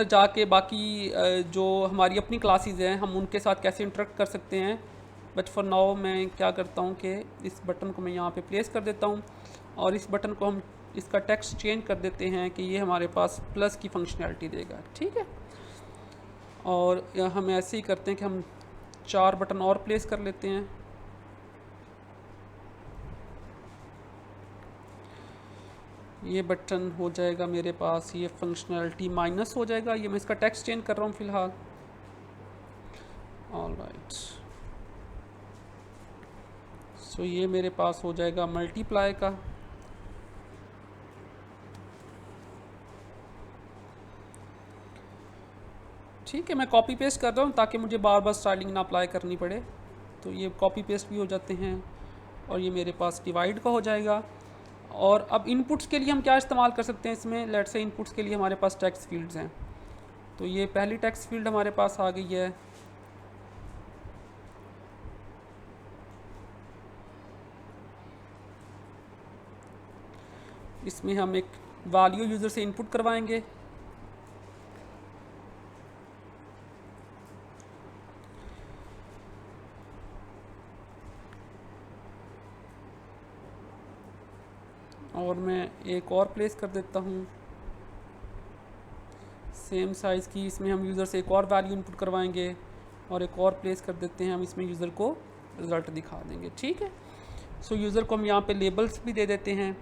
जाके बाकी जो हमारी अपनी क्लासेस हैं हम उनके साथ कैसे इंटरेक्ट कर सकते हैं। बट फॉर नाउ मैं क्या करता हूँ कि इस बटन को मैं यहाँ पे प्लेस कर देता हूँ और इस बटन को हम इसका टेक्स्ट चेंज कर देते हैं कि ये हमारे पास प्लस की फंक्शनैलिटी देगा। ठीक है, और हम ऐसे ही करते हैं कि हम 4 बटन और प्लेस कर लेते हैं। ये बटन हो जाएगा मेरे पास, ये फंक्शनैलिटी माइनस हो जाएगा। ये मैं इसका टेक्स्ट चेंज कर रहा हूँ फ़िलहाल। ऑलराइट, सो ये मेरे पास हो जाएगा मल्टीप्लाई का। ठीक है, मैं कॉपी पेस्ट कर रहा हूँ ताकि मुझे बार बार स्टाइलिंग ना अप्लाई करनी पड़े। तो ये कॉपी पेस्ट भी हो जाते हैं और ये मेरे पास डिवाइड का हो जाएगा। और अब इनपुट्स के लिए हम क्या इस्तेमाल कर सकते हैं इसमें, लेट्स से इनपुट्स के लिए हमारे पास टेक्स्ट फील्ड्स हैं। तो ये पहली टेक्स्ट फील्ड हमारे पास आ गई है। इसमें हम एक वैल्यू यूज़र से इनपुट करवाएंगे। और मैं एक और प्लेस कर देता हूँ सेम साइज़ की। इसमें हम यूज़र से एक और वैल्यू इनपुट करवाएंगे और एक और प्लेस कर देते हैं हम इसमें यूज़र को रिज़ल्ट दिखा देंगे। ठीक है, सो यूज़र को हम यहाँ पे लेबल्स भी दे देते हैं।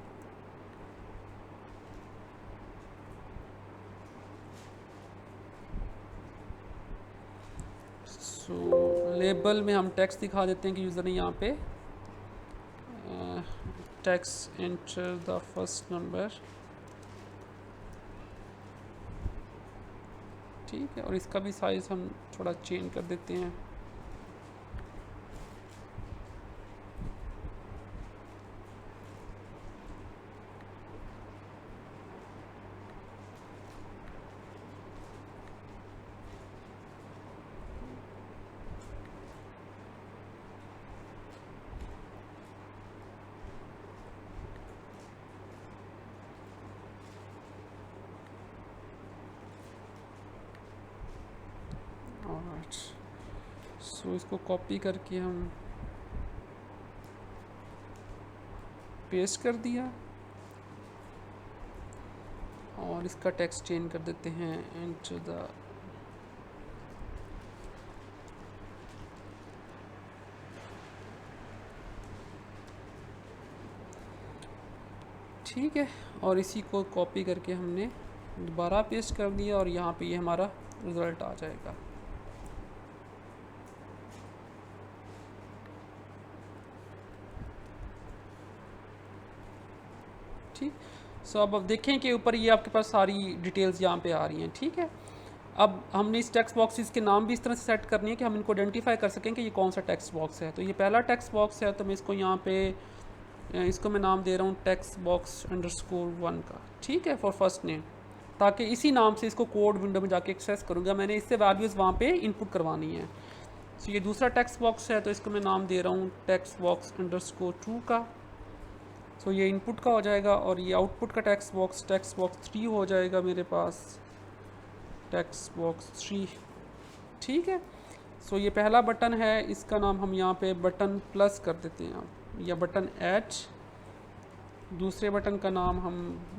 सो लेबल में हम टेक्स्ट दिखा देते हैं कि यूज़र ने यहाँ पे text enter the first number. ठीक है, और इसका भी साइज़ हम थोड़ा चेंज कर देते हैं। ऑलराइट, सो इसको कॉपी करके हम पेस्ट कर दिया और इसका टेक्स्ट चेंज कर देते हैं एंटर द। ठीक है, और इसी को कॉपी करके हमने दोबारा पेस्ट कर दिया और यहाँ पे ये हमारा रिज़ल्ट आ जाएगा। सो अब देखें कि ऊपर ये आपके पास सारी डिटेल्स यहाँ पे आ रही हैं, ठीक है। अब हमने इस टेक्स्ट बॉक्सेस के नाम भी इस तरह से सेट करनी है कि हम इनको आइडेंटिफाई कर सकें कि ये कौन सा टेक्स्ट बॉक्स है। तो ये पहला टेक्स्ट बॉक्स है, तो मैं इसको यहाँ पे इसको मैं नाम दे रहा हूँ टेक्स्ट बॉक्स _1 का, ठीक है, फॉर फर्स्ट नेम, ताकि इसी नाम से इसको कोड विंडो में जाके एक्सेस करूँगा। मैंने इससे वैल्यूज़ वहाँ पे इनपुट करवानी है। तो ये दूसरा टेक्स्ट बॉक्स है, तो इसको मैं नाम दे रहा हूँ टेक्स्ट बॉक्स _2 का। तो ये इनपुट का हो जाएगा, और ये आउटपुट का टेक्स्ट बॉक्स 3 हो जाएगा मेरे पास, टेक्स्ट बॉक्स 3, ठीक है। सो ये पहला बटन है, इसका नाम हम यहाँ पे बटन प्लस कर देते हैं या बटन ऐड। दूसरे बटन का नाम हम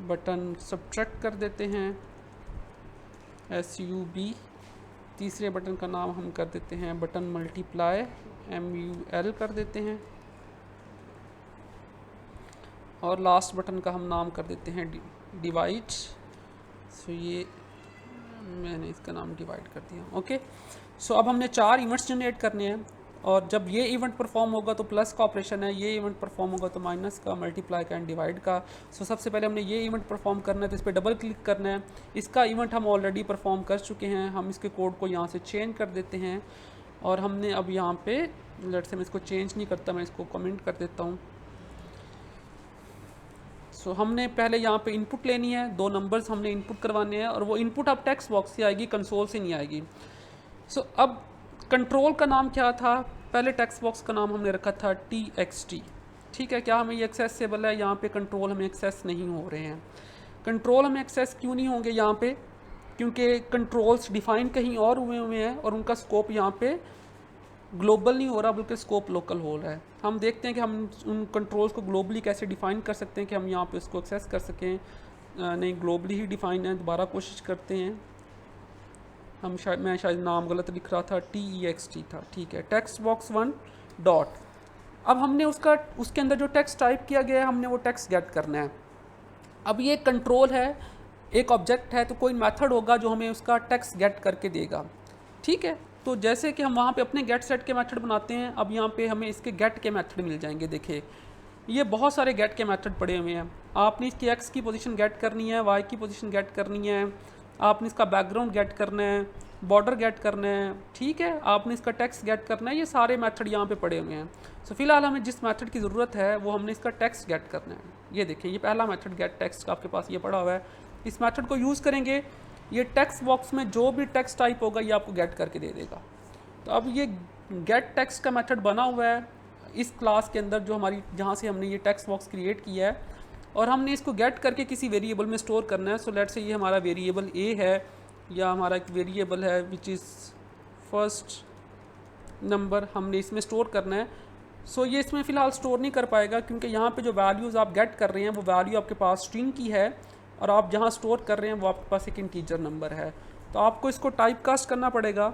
बटन सब्ट्रैक्ट कर देते हैं, SUB। तीसरे बटन का नाम हम कर देते हैं बटन मल्टीप्लाई, MUL कर देते हैं। और लास्ट बटन का हम नाम कर देते हैं डिवाइड। सो ये मैंने इसका नाम डिवाइड कर दिया, ओके। सो अब हमने 4 इवेंट्स जनरेट करने हैं, और जब ये इवेंट परफॉर्म होगा तो प्लस का ऑपरेशन है, ये इवेंट परफॉर्म होगा तो माइनस का, मल्टीप्लाई का एंड डिवाइड का। सो सबसे पहले हमने ये इवेंट परफॉर्म करना है, तो इस पर डबल क्लिक करना है। इसका इवेंट हम ऑलरेडी परफॉर्म कर चुके हैं, हम इसके कोड को यहाँ से चेंज कर देते हैं। और हमने अब यहाँ पे लेट्स से मैं इसको चेंज नहीं करता, मैं इसको कमेंट कर देता हूँ। सो हमने पहले यहाँ पे इनपुट लेनी है, 2 नंबर्स हमने इनपुट करवाने हैं, और वो इनपुट अब टेक्स्ट बॉक्स से आएगी, कंसोल से नहीं आएगी। सो अब कंट्रोल का नाम क्या था, पहले टेक्स्ट बॉक्स का नाम हमने रखा था TXT, ठीक है। क्या हमें ये एक्सेसिबल है? यहाँ पे कंट्रोल हमें एक्सेस नहीं हो रहे हैं। कंट्रोल हमें एक्सेस क्यों नहीं होंगे यहाँ पे? क्योंकि कंट्रोल्स डिफाइन कहीं और हुए हैं, और उनका स्कोप यहाँ पे ग्लोबल नहीं हो रहा, बल्कि स्कोप लोकल हो रहा है। हम देखते हैं कि हम उन कंट्रोल्स को ग्लोबली कैसे डिफ़ाइन कर सकते हैं कि हम यहाँ पे उसको एक्सेस कर सकें। नहीं, ग्लोबली ही डिफ़ाइन है, दोबारा कोशिश करते हैं। मैं शायद नाम गलत लिख रहा था, TEXT था, ठीक है, टेक्स्ट बॉक्स 1 डॉट। अब हमने उसके अंदर जो टेक्स्ट टाइप किया गया है, हमने वो टेक्स्ट गेट करना है। अब ये कंट्रोल है, एक ऑब्जेक्ट है, तो कोई मेथड होगा जो हमें उसका टेक्स्ट गेट करके देगा, ठीक है। तो जैसे कि हम वहाँ पे अपने गेट सेट के मेथड बनाते हैं, अब यहाँ पे हमें इसके गेट के मेथड मिल जाएंगे। देखिए ये बहुत सारे गेट के मेथड पड़े हुए हैं। आपने इसकी एक्स की पोजीशन गेट करनी है, वाई की पोजीशन गेट करनी है, आपने इसका बैकग्राउंड गेट करना है, बॉर्डर गेट करना है, ठीक है, आपने इसका टेक्स्ट गेट करना है। ये सारे मेथड यहाँ पे पड़े हुए हैं। सो फिलहाल हमें जिस मेथड की ज़रूरत है वो हमने इसका टेक्स्ट गेट करना है। ये देखिए, ये पहला मेथड गेट टेक्स्ट आपके पास ये पड़ा हुआ है। इस मेथड को यूज़ करेंगे, ये टेक्स्ट बॉक्स में जो भी टेक्स्ट टाइप होगा ये आपको गेट करके दे देगा। तो अब ये गेट टेक्स्ट का मेथड बना हुआ है इस क्लास के अंदर, जो हमारी जहाँ से हमने ये टेक्स्ट बॉक्स क्रिएट किया है, और हमने इसको गेट करके किसी वेरिएबल में स्टोर करना है। सो लेट से ये हमारा वेरिएबल A है, या हमारा एक वेरिएबल है विच इज़ फर्स्ट नंबर, हमने इसमें स्टोर करना है। सो ये इसमें फ़िलहाल स्टोर नहीं कर पाएगा, क्योंकि यहाँ पे जो वैल्यूज़ आप गेट कर रहे हैं वो वैल्यू आपके पास स्ट्रिंग की है, और आप जहाँ स्टोर कर रहे हैं वो आपके पास एक इंटीजर नंबर है। तो आपको इसको टाइप कास्ट करना पड़ेगा।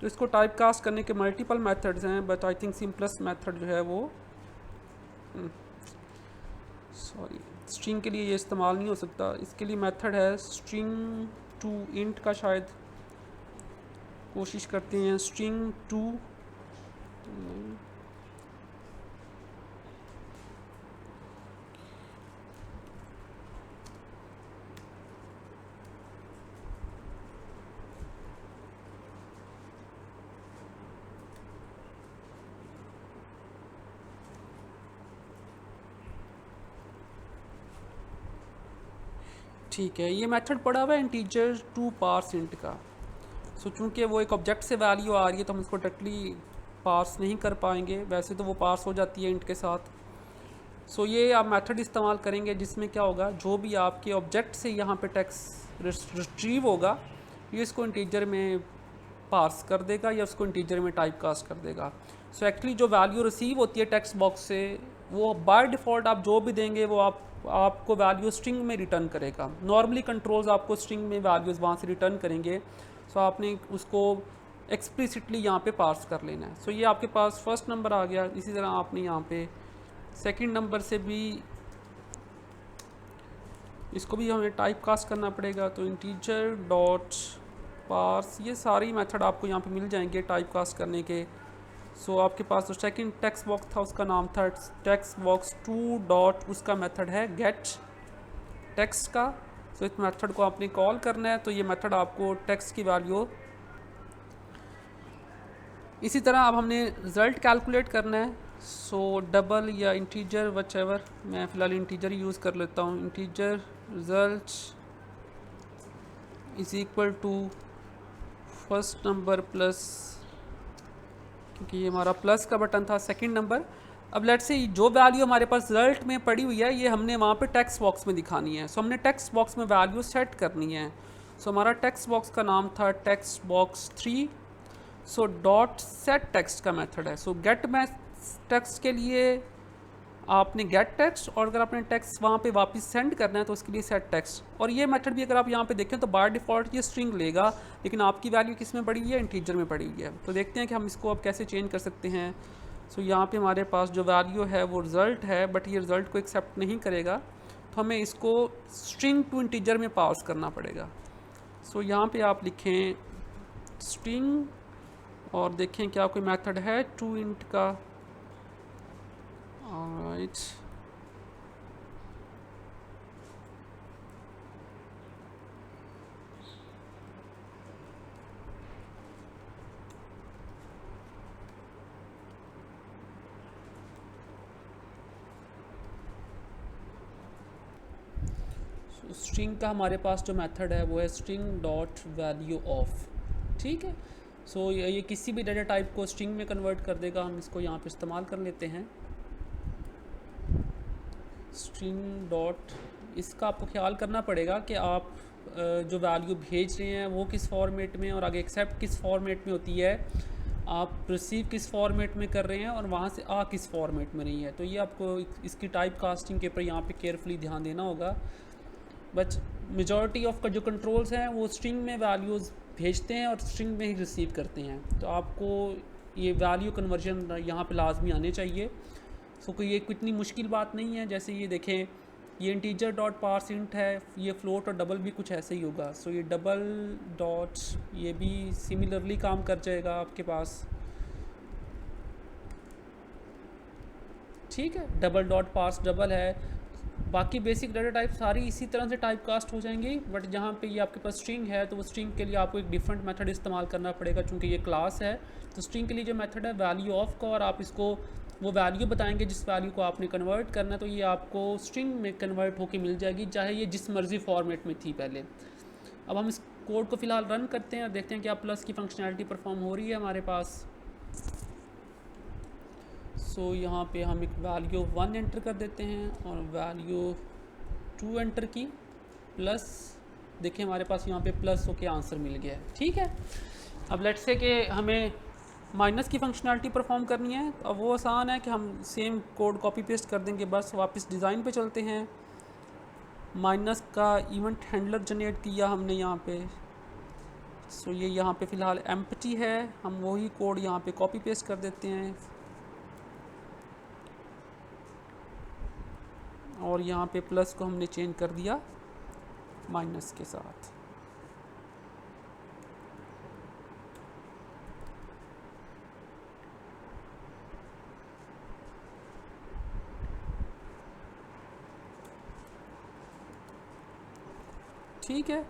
तो इसको टाइप कास्ट करने के मल्टीपल मेथड्स हैं, but I think simplest method जो है वो स्ट्रिंग के लिए ये इस्तेमाल नहीं हो सकता। इसके लिए मेथड है स्ट्रिंग टू इंट का, शायद कोशिश करते हैं स्ट्रिंग टू ठीक है। ये मेथड पड़ा हुआ है इंटीजर टू पार्स इंट का। सो चूँकि वो एक ऑब्जेक्ट से वैल्यू आ रही है तो हम इसको डायरेक्टली पार्स नहीं कर पाएंगे, वैसे तो वो पार्स हो जाती है इंट के साथ। सो ये आप मेथड इस्तेमाल करेंगे जिसमें क्या होगा, जो भी आपके ऑब्जेक्ट से यहाँ पे टेक्स्ट रिट्रीव होगा ये इसको इंटीजर में पार्स कर देगा या उसको इंटीजर में टाइप कास्ट कर देगा। सो एक्चुअली जो वैल्यू रिसीव होती है टेक्स्ट बॉक्स से, वो बाय डिफ़ॉल्ट आप जो भी देंगे वो आपको वैल्यू स्ट्रिंग में रिटर्न करेगा। नॉर्मली कंट्रोल्स आपको स्ट्रिंग में वैल्यूज़ वहाँ से रिटर्न करेंगे। सो आपने उसको एक्सप्लिसिटली यहाँ पे पार्स कर लेना है। सो ये आपके पास फर्स्ट नंबर आ गया। इसी तरह आपने यहाँ पे सेकंड नंबर से भी इसको भी हमें टाइप कास्ट करना पड़ेगा। तो इंटीजर डॉट पार्स, ये सारी मेथड आपको यहाँ पे मिल जाएंगे टाइप कास्ट करने के। सो आपके पास जो सेकंड टेक्स्ट बॉक्स था उसका नाम था टेक्स्ट बॉक्स 2 डॉट, उसका मेथड है गेट टेक्स्ट का। सो इस मेथड को आपने कॉल करना है, तो ये मेथड आपको टेक्स्ट की वैल्यू। इसी तरह अब हमने रिज़ल्ट कैलकुलेट करना है। सो डबल या इंटीजर व्हाटएवर, मैं फ़िलहाल इंटीजर ही यूज़ कर लेता हूँ। Integer result is equal to first number plus, क्योंकि ये हमारा प्लस का बटन था, सेकंड नंबर। अब लेट्स से जो वैल्यू हमारे पास रिजल्ट में पड़ी हुई है ये हमने वहाँ पे टेक्स्ट बॉक्स में दिखानी है। सो हमने टेक्स्ट बॉक्स में वैल्यू सेट करनी है। सो हमारा टेक्स्ट बॉक्स का नाम था text box 3। So dot set text का मेथड है। सो गेट टेक्स्ट के लिए आपने गेट टेक्स्ट, और अगर आपने टेक्स्ट वहाँ पे वापस सेंड करना है तो उसके लिए सेट टेक्स्ट। और ये मेथड भी अगर आप यहाँ पे देखें तो बाय डिफ़ॉल्ट ये स्ट्रिंग लेगा, लेकिन आपकी वैल्यू किस में पड़ी हुई है, इंटीजर में पड़ी हुई है। तो देखते हैं कि हम इसको अब कैसे चेंज कर सकते हैं। सो यहाँ पे हमारे पास जो वैल्यू है वो रिज़ल्ट है, बट ये रिज़ल्ट को एक्सेप्ट नहीं करेगा, तो हमें इसको स्ट्रिंग टू इंटीजर में पास करना पड़ेगा। सो यहाँ पे आप लिखें स्ट्रिंग और देखें क्या कोई मेथड है टू इंट का। ऑलराइट, स्ट्रिंग का हमारे पास जो मेथड है वो है स्ट्रिंग डॉट वैल्यू ऑफ। ठीक है। सो ये किसी भी डेटा टाइप को स्ट्रिंग में कन्वर्ट कर देगा। हम इसको यहाँ पे इस्तेमाल कर लेते हैं स्ट्रिंग डॉट। इसका आपको ख्याल करना पड़ेगा कि आप जो वैल्यू भेज रहे हैं वो किस फॉर्मेट में, और आगे एक्सेप्ट किस फॉर्मेट में होती है, आप रिसीव किस फॉर्मेट में कर रहे हैं, और वहाँ से आ किस फॉर्मेट में नहीं है। तो ये आपको इसकी टाइप कास्टिंग के ऊपर यहाँ पे केयरफुली ध्यान देना होगा। बट मेजॉरिटी ऑफ का जो कंट्रोल्स हैं वो स्ट्रिंग में वैल्यूज़ भेजते हैं और स्ट्रिंग में ही रिसीव करते हैं। तो आपको ये वैल्यू कन्वर्जन यहाँ पे लाजमी आने चाहिए। सो कोई ये इतनी मुश्किल बात नहीं है। जैसे ये देखें, ये इंटीजर डॉट पार्स इंट है, ये फ्लोट और डबल भी कुछ ऐसे ही होगा। सो ये डबल डॉट ये भी सिमिलरली काम कर जाएगा आपके पास। ठीक है, डबल डॉट पार्स डबल है। बाकी बेसिक डाटा टाइप सारी इसी तरह से टाइप कास्ट हो जाएंगी, बट जहाँ पे ये आपके पास स्ट्रिंग है तो वो स्ट्रिंग के लिए आपको एक डिफरेंट मेथड इस्तेमाल करना पड़ेगा, चूँकि ये क्लास है। तो स्ट्रिंग के लिए जो मेथड है वैल्यू ऑफ का, और आप इसको वो वैल्यू बताएंगे जिस वैल्यू को आपने कन्वर्ट करना है, तो ये आपको स्ट्रिंग में कन्वर्ट होकर मिल जाएगी, चाहे ये जिस मर्जी फॉर्मेट में थी पहले। अब हम इस कोड को फ़िलहाल रन करते हैं और देखते हैं क्या प्लस की फंक्शनैलिटी परफॉर्म हो रही है हमारे पास। सो यहाँ पे हम एक वैल्यू 1 एंटर कर देते हैं और वैल्यू 2 एंटर की, प्लस देखिए हमारे पास यहाँ पे प्लस होके आंसर मिल गया है। ठीक है। अब लेट्स से कि हमें माइनस की फंक्शनैलिटी परफॉर्म करनी है, तो अब वो आसान है कि हम सेम कोड कॉपी पेस्ट कर देंगे। बस वापस डिज़ाइन पे चलते हैं। माइनस का इवेंट हैंडलर जनरेट किया हमने यहाँ पे। सो ये यहाँ पे फ़िलहाल एम्प्टी है, हम वही कोड यहाँ पे कॉपी पेस्ट कर देते हैं और यहाँ पे प्लस को हमने चेंज कर दिया माइनस के साथ। ठीक है।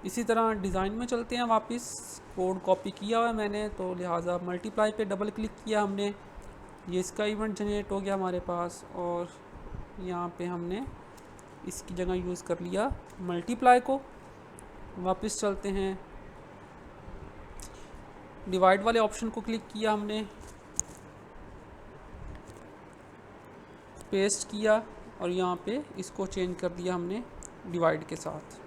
इसी तरह डिज़ाइन में चलते हैं वापस। कोड कॉपी किया हुआ है मैंने, तो लिहाजा मल्टीप्लाई पे डबल क्लिक किया हमने, ये इसका इवेंट जनरेट हो गया हमारे पास, और यहाँ पे हमने इसकी जगह यूज़ कर लिया मल्टीप्लाई को। वापस चलते हैं, डिवाइड वाले ऑप्शन को क्लिक किया हमने, पेस्ट किया और यहाँ पे इसको चेंज कर दिया हमने डिवाइड के साथ।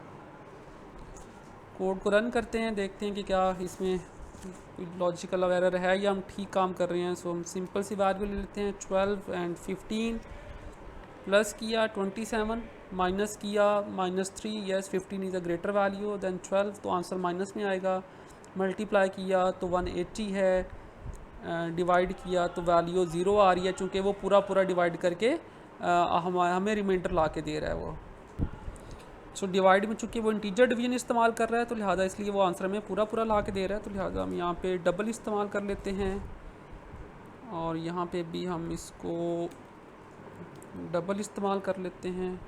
कोड को रन करते हैं, देखते हैं कि क्या इसमें लॉजिकल वगैरह है या हम ठीक काम कर रहे हैं। सो हम सिंपल सी वैल्यू ले लेते हैं 12 एंड 15, प्लस किया 27, माइनस किया -3, yes 15 is a greater value than 12, तो आंसर माइनस में आएगा। मल्टीप्लाई किया तो 180 है, डिवाइड किया तो वैल्यू 0 आ रही है, चूँकि वो पूरा डिवाइड करके हमें रिमाइंडर ला के दे रहा है वो। सो डिवाइड में चूँकि वो इंटीजर डिवीजन इस्तेमाल कर रहा है, तो लिहाजा इसलिए वो आंसर में पूरा ला के दे रहा है, तो लिहाजा हम यहाँ पे डबल इस्तेमाल कर लेते हैं और यहाँ पे भी हम इसको डबल इस्तेमाल कर लेते हैं।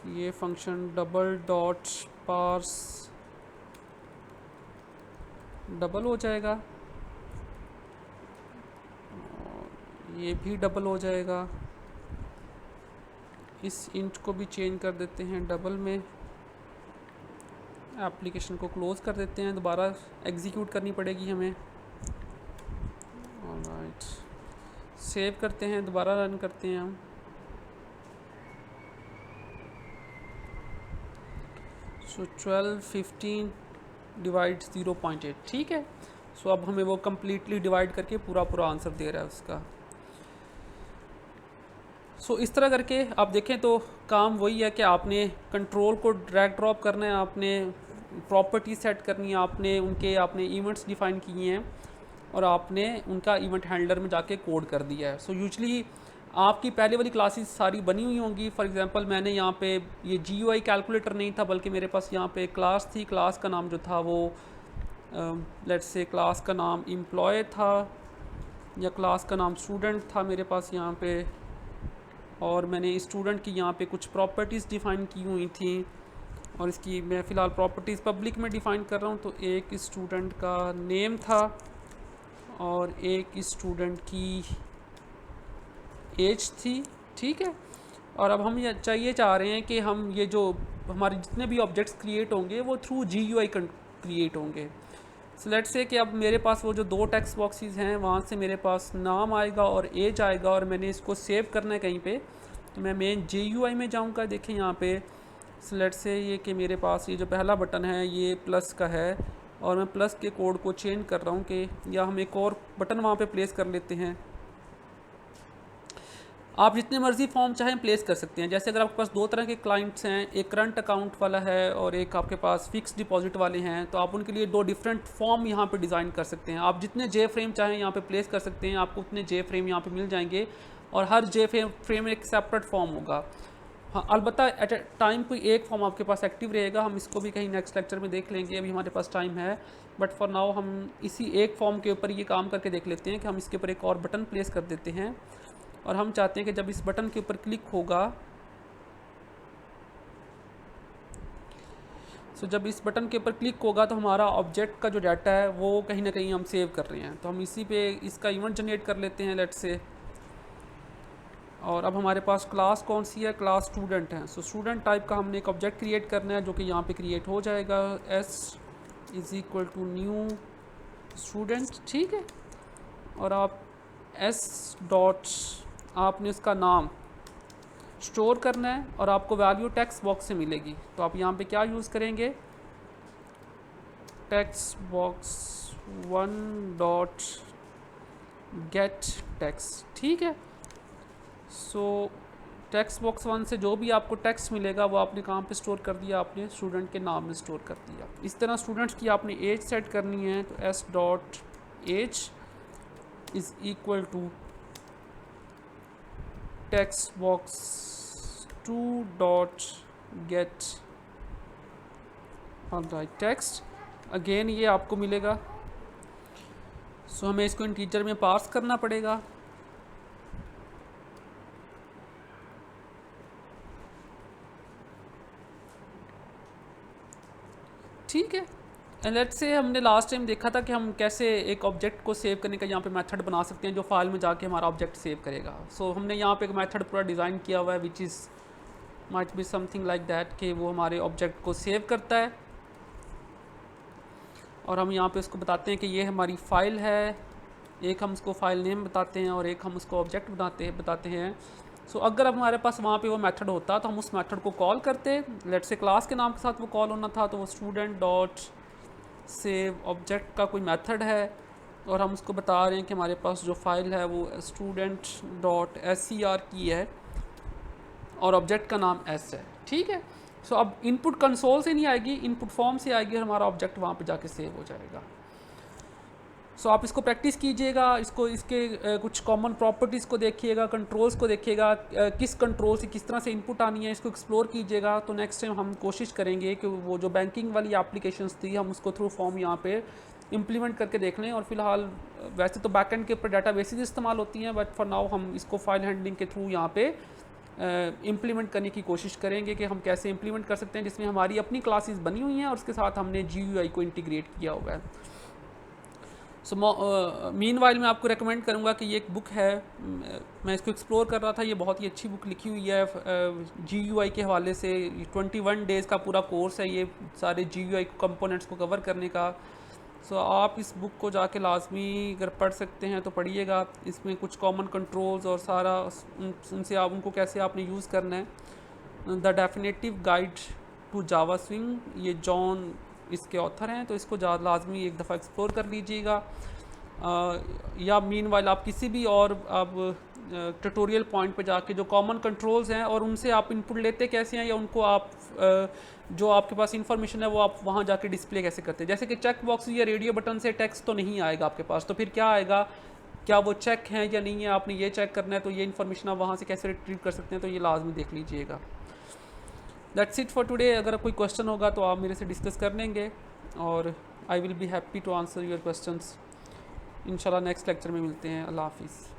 ये function double dot parse double हो जाएगा, और ये भी डबल हो जाएगा। इस इंट को भी चेंज कर देते हैं डबल में। एप्लीकेशन को क्लोज़ कर देते हैं, दोबारा एग्जीक्यूट करनी पड़ेगी हमें। ऑलराइट, सेव करते हैं, दोबारा रन करते हैं हम। सो 12 15 डिवाइड 0.8, ठीक है। सो अब हमें वो कम्प्लीटली डिवाइड करके पूरा आंसर दे रहा है उसका। सो इस तरह करके आप देखें तो काम वही है कि आपने कंट्रोल को ड्रैग ड्रॉप करना है, आपने प्रॉपर्टी सेट करनी है, आपने इवेंट्स डिफ़ाइन किए हैं और आपने उनका इवेंट हैंडलर में जाके कोड कर दिया है। सो यूजली आपकी पहले वाली क्लासेस सारी बनी हुई होंगी। फॉर एग्जांपल मैंने यहाँ पे ये GUI कैलकुलेटर नहीं था, बल्कि मेरे पास यहाँ पे क्लास थी। क्लास का नाम जो था वो लेट्स से क्लास का नाम एम्प्लॉय था, या क्लास का नाम स्टूडेंट था मेरे पास यहाँ पे, और मैंने स्टूडेंट की यहाँ पे कुछ प्रॉपर्टीज़ डिफ़ाइन की हुई थी, और इसकी मैं फ़िलहाल प्रॉपर्टीज़ पब्लिक में डिफ़ाइन कर रहा हूँ। तो एक स्टूडेंट का नेम था और एक स्टूडेंट की एज थी, ठीक है। और अब हम ये चाह रहे हैं कि हम ये जो हमारे जितने भी ऑब्जेक्ट्स क्रिएट होंगे वो थ्रू GUI क्रिएट होंगे। सो लेट्स से कि अब मेरे पास वो जो दो टेक्स्ट बॉक्सेस हैं वहाँ से मेरे पास नाम आएगा और एज आएगा, और मैंने इसको सेव करना है कहीं पे। तो मैं मेन GUI में जाऊँगा, देखें यहाँ पे। सो लेट्स से ये कि मेरे पास ये जो पहला बटन है ये प्लस का है, और मैं प्लस के कोड को चेंज कर रहा हूँ कि या हम एक और बटन वहाँ पे प्लेस कर लेते हैं। आप जितने मर्ज़ी फॉर्म चाहें प्लेस कर सकते हैं। जैसे अगर आपके पास दो तरह के क्लाइंट्स हैं, एक करंट अकाउंट वाला है और एक आपके पास फ़िक्स डिपॉजिट वाले हैं, तो आप उनके लिए दो डिफरेंट फॉर्म यहाँ पे डिज़ाइन कर सकते हैं। आप जितने जे फ्रेम चाहें यहाँ पे प्लेस कर सकते हैं, आपको उतने जे फ्रेम यहाँ पे मिल जाएंगे, और हर जे फ्रेम एक सेपरेट फॉर्म होगा। हाँ, अलबत्ता एट ए टाइम कोई एक फॉर्म आपके पास एक्टिव रहेगा। हम इसको भी कहीं नेक्स्ट लेक्चर में देख लेंगे, अभी हमारे पास टाइम है। बट फॉर नाउ हम इसी एक फॉर्म के ऊपर ये काम करके देख लेते हैं कि हम इसके ऊपर एक और बटन प्लेस कर देते हैं, और हम चाहते हैं कि जब इस बटन के ऊपर क्लिक होगा, जब इस बटन के ऊपर क्लिक होगा तो हमारा ऑब्जेक्ट का जो डाटा है वो कहीं ना कहीं हम सेव कर रहे हैं। तो हम इसी पे इसका इवेंट जनरेट कर लेते हैं लेट्स से। और अब हमारे पास क्लास कौन सी है, क्लास स्टूडेंट है। सो स्टूडेंट टाइप का हमने एक ऑब्जेक्ट क्रिएट करना है जो कि यहाँ पे क्रिएट हो जाएगा, s = न्यू स्टूडेंट, ठीक है। और आप आपने उसका नाम स्टोर करना है और आपको वैल्यू टेक्स्ट बॉक्स से मिलेगी। तो आप यहाँ पे क्या यूज़ करेंगे, टेक्स्ट बॉक्स 1.get टेक्स्ट, ठीक है। सो टेक्स्ट बॉक्स 1 से जो भी आपको टेक्स्ट मिलेगा वो आपने कहाँ पे स्टोर कर दिया, आपने स्टूडेंट के नाम में स्टोर कर दिया। इस तरह स्टूडेंट्स की आपने एज सेट करनी है, तो s.age = text box 2.get alright text. Again ये आपको मिलेगा। सो हमें इसको इंटीजर में पास करना पड़ेगा। ठीक है। लेट्स से हमने लास्ट टाइम देखा था कि हम कैसे एक ऑब्जेक्ट को सेव करने का यहाँ पे मेथड बना सकते हैं जो फाइल में जाके हमारा ऑब्जेक्ट सेव करेगा। सो हमने यहाँ पे एक मेथड पूरा डिज़ाइन किया हुआ है which is might be something like that, कि वो हमारे ऑब्जेक्ट को सेव करता है, और हम यहाँ पे उसको बताते हैं कि ये हमारी फ़ाइल है। एक हम उसको फ़ाइल नेम बताते हैं और एक हम उसको ऑब्जेक्ट बताते हैं। सो अगर अब हमारे पास वहाँ पे वो मेथड होता तो हम उस मेथड को कॉल करते। लेट्स से क्लास के नाम के साथ वो कॉल होना था, तो वो स्टूडेंट डॉट सेव ऑब्जेक्ट का कोई मेथड है, और हम उसको बता रहे हैं कि हमारे पास जो फाइल है वो student.scr की है और ऑब्जेक्ट का नाम s है, ठीक है। सो अब इनपुट कंसोल से नहीं आएगी, इनपुट फॉर्म से आएगी और हमारा ऑब्जेक्ट वहाँ पे जाके सेव हो जाएगा। सो आप इसको प्रैक्टिस कीजिएगा, इसके कुछ कॉमन प्रॉपर्टीज़ को देखिएगा, कंट्रोल्स को देखिएगा, किस कंट्रोल से किस तरह से इनपुट आनी है, इसको एक्सप्लोर कीजिएगा। तो नेक्स्ट टाइम हम कोशिश करेंगे कि वो जो बैंकिंग वाली एप्लीकेशंस थी हम उसको थ्रू फॉर्म यहाँ पे इम्प्लीमेंट करके देख लें। और फिलहाल वैसे तो बैकएंड के ऊपर डाटाबेसेस इस्तेमाल होती हैं, बट फॉर नाउ हम इसको फाइल हैंडलिंग के थ्रू यहाँ पे इम्प्लीमेंट करने की कोशिश करेंगे कि हम कैसे इम्प्लीमेंट कर सकते हैं, जिसमें हमारी अपनी क्लासेस बनी हुई हैं और उसके साथ हमने GUI को इंटीग्रेट किया हुआ है। सो मीनवाइल मैं आपको रेकमेंड करूँगा कि ये एक बुक है, मैं इसको एक्सप्लोर कर रहा था, ये बहुत ही अच्छी बुक लिखी हुई है GUI के हवाले से। 21 डेज़ का पूरा कोर्स है ये, सारे GUI कंपोनेंट्स को कवर करने का। सो आप इस बुक को जाके लाजमी अगर पढ़ सकते हैं तो पढ़िएगा। इसमें कुछ कॉमन कंट्रोल्स और सारा उनसे आप उनको कैसे आपने यूज़ करना है। The definitive guide to Java swing, ये जॉन इसके ऑथर हैं, तो इसको लाजमी एक दफ़ा एक्सप्लोर कर लीजिएगा। या मीनवाइल आप किसी भी और आप ट्यूटोरियल पॉइंट पे जाके जो कॉमन कंट्रोल्स हैं और उनसे आप इनपुट लेते कैसे हैं, या उनको आप जो आपके पास इंफॉर्मेशन है वो आप वहाँ जाके डिस्प्ले कैसे करते हैं। जैसे कि चेक बॉक्स या रेडियो बटन से टेक्स्ट तो नहीं आएगा आपके पास, तो फिर क्या आएगा, क्या वो चेक हैं या नहीं है, आपने ये चेक करना है, तो ये इन्फॉर्मेशन आप वहाँ से कैसे रिट्रीव कर सकते हैं, तो ये लाजमी देख लीजिएगा। That's it for today. अगर कोई क्वेश्चन होगा तो आप मेरे से डिस्कस कर लेंगे और I will be happy to answer your questions. इंशाल्लाह नेक्स्ट लेक्चर में मिलते हैं। अल्लाह हाफिज़।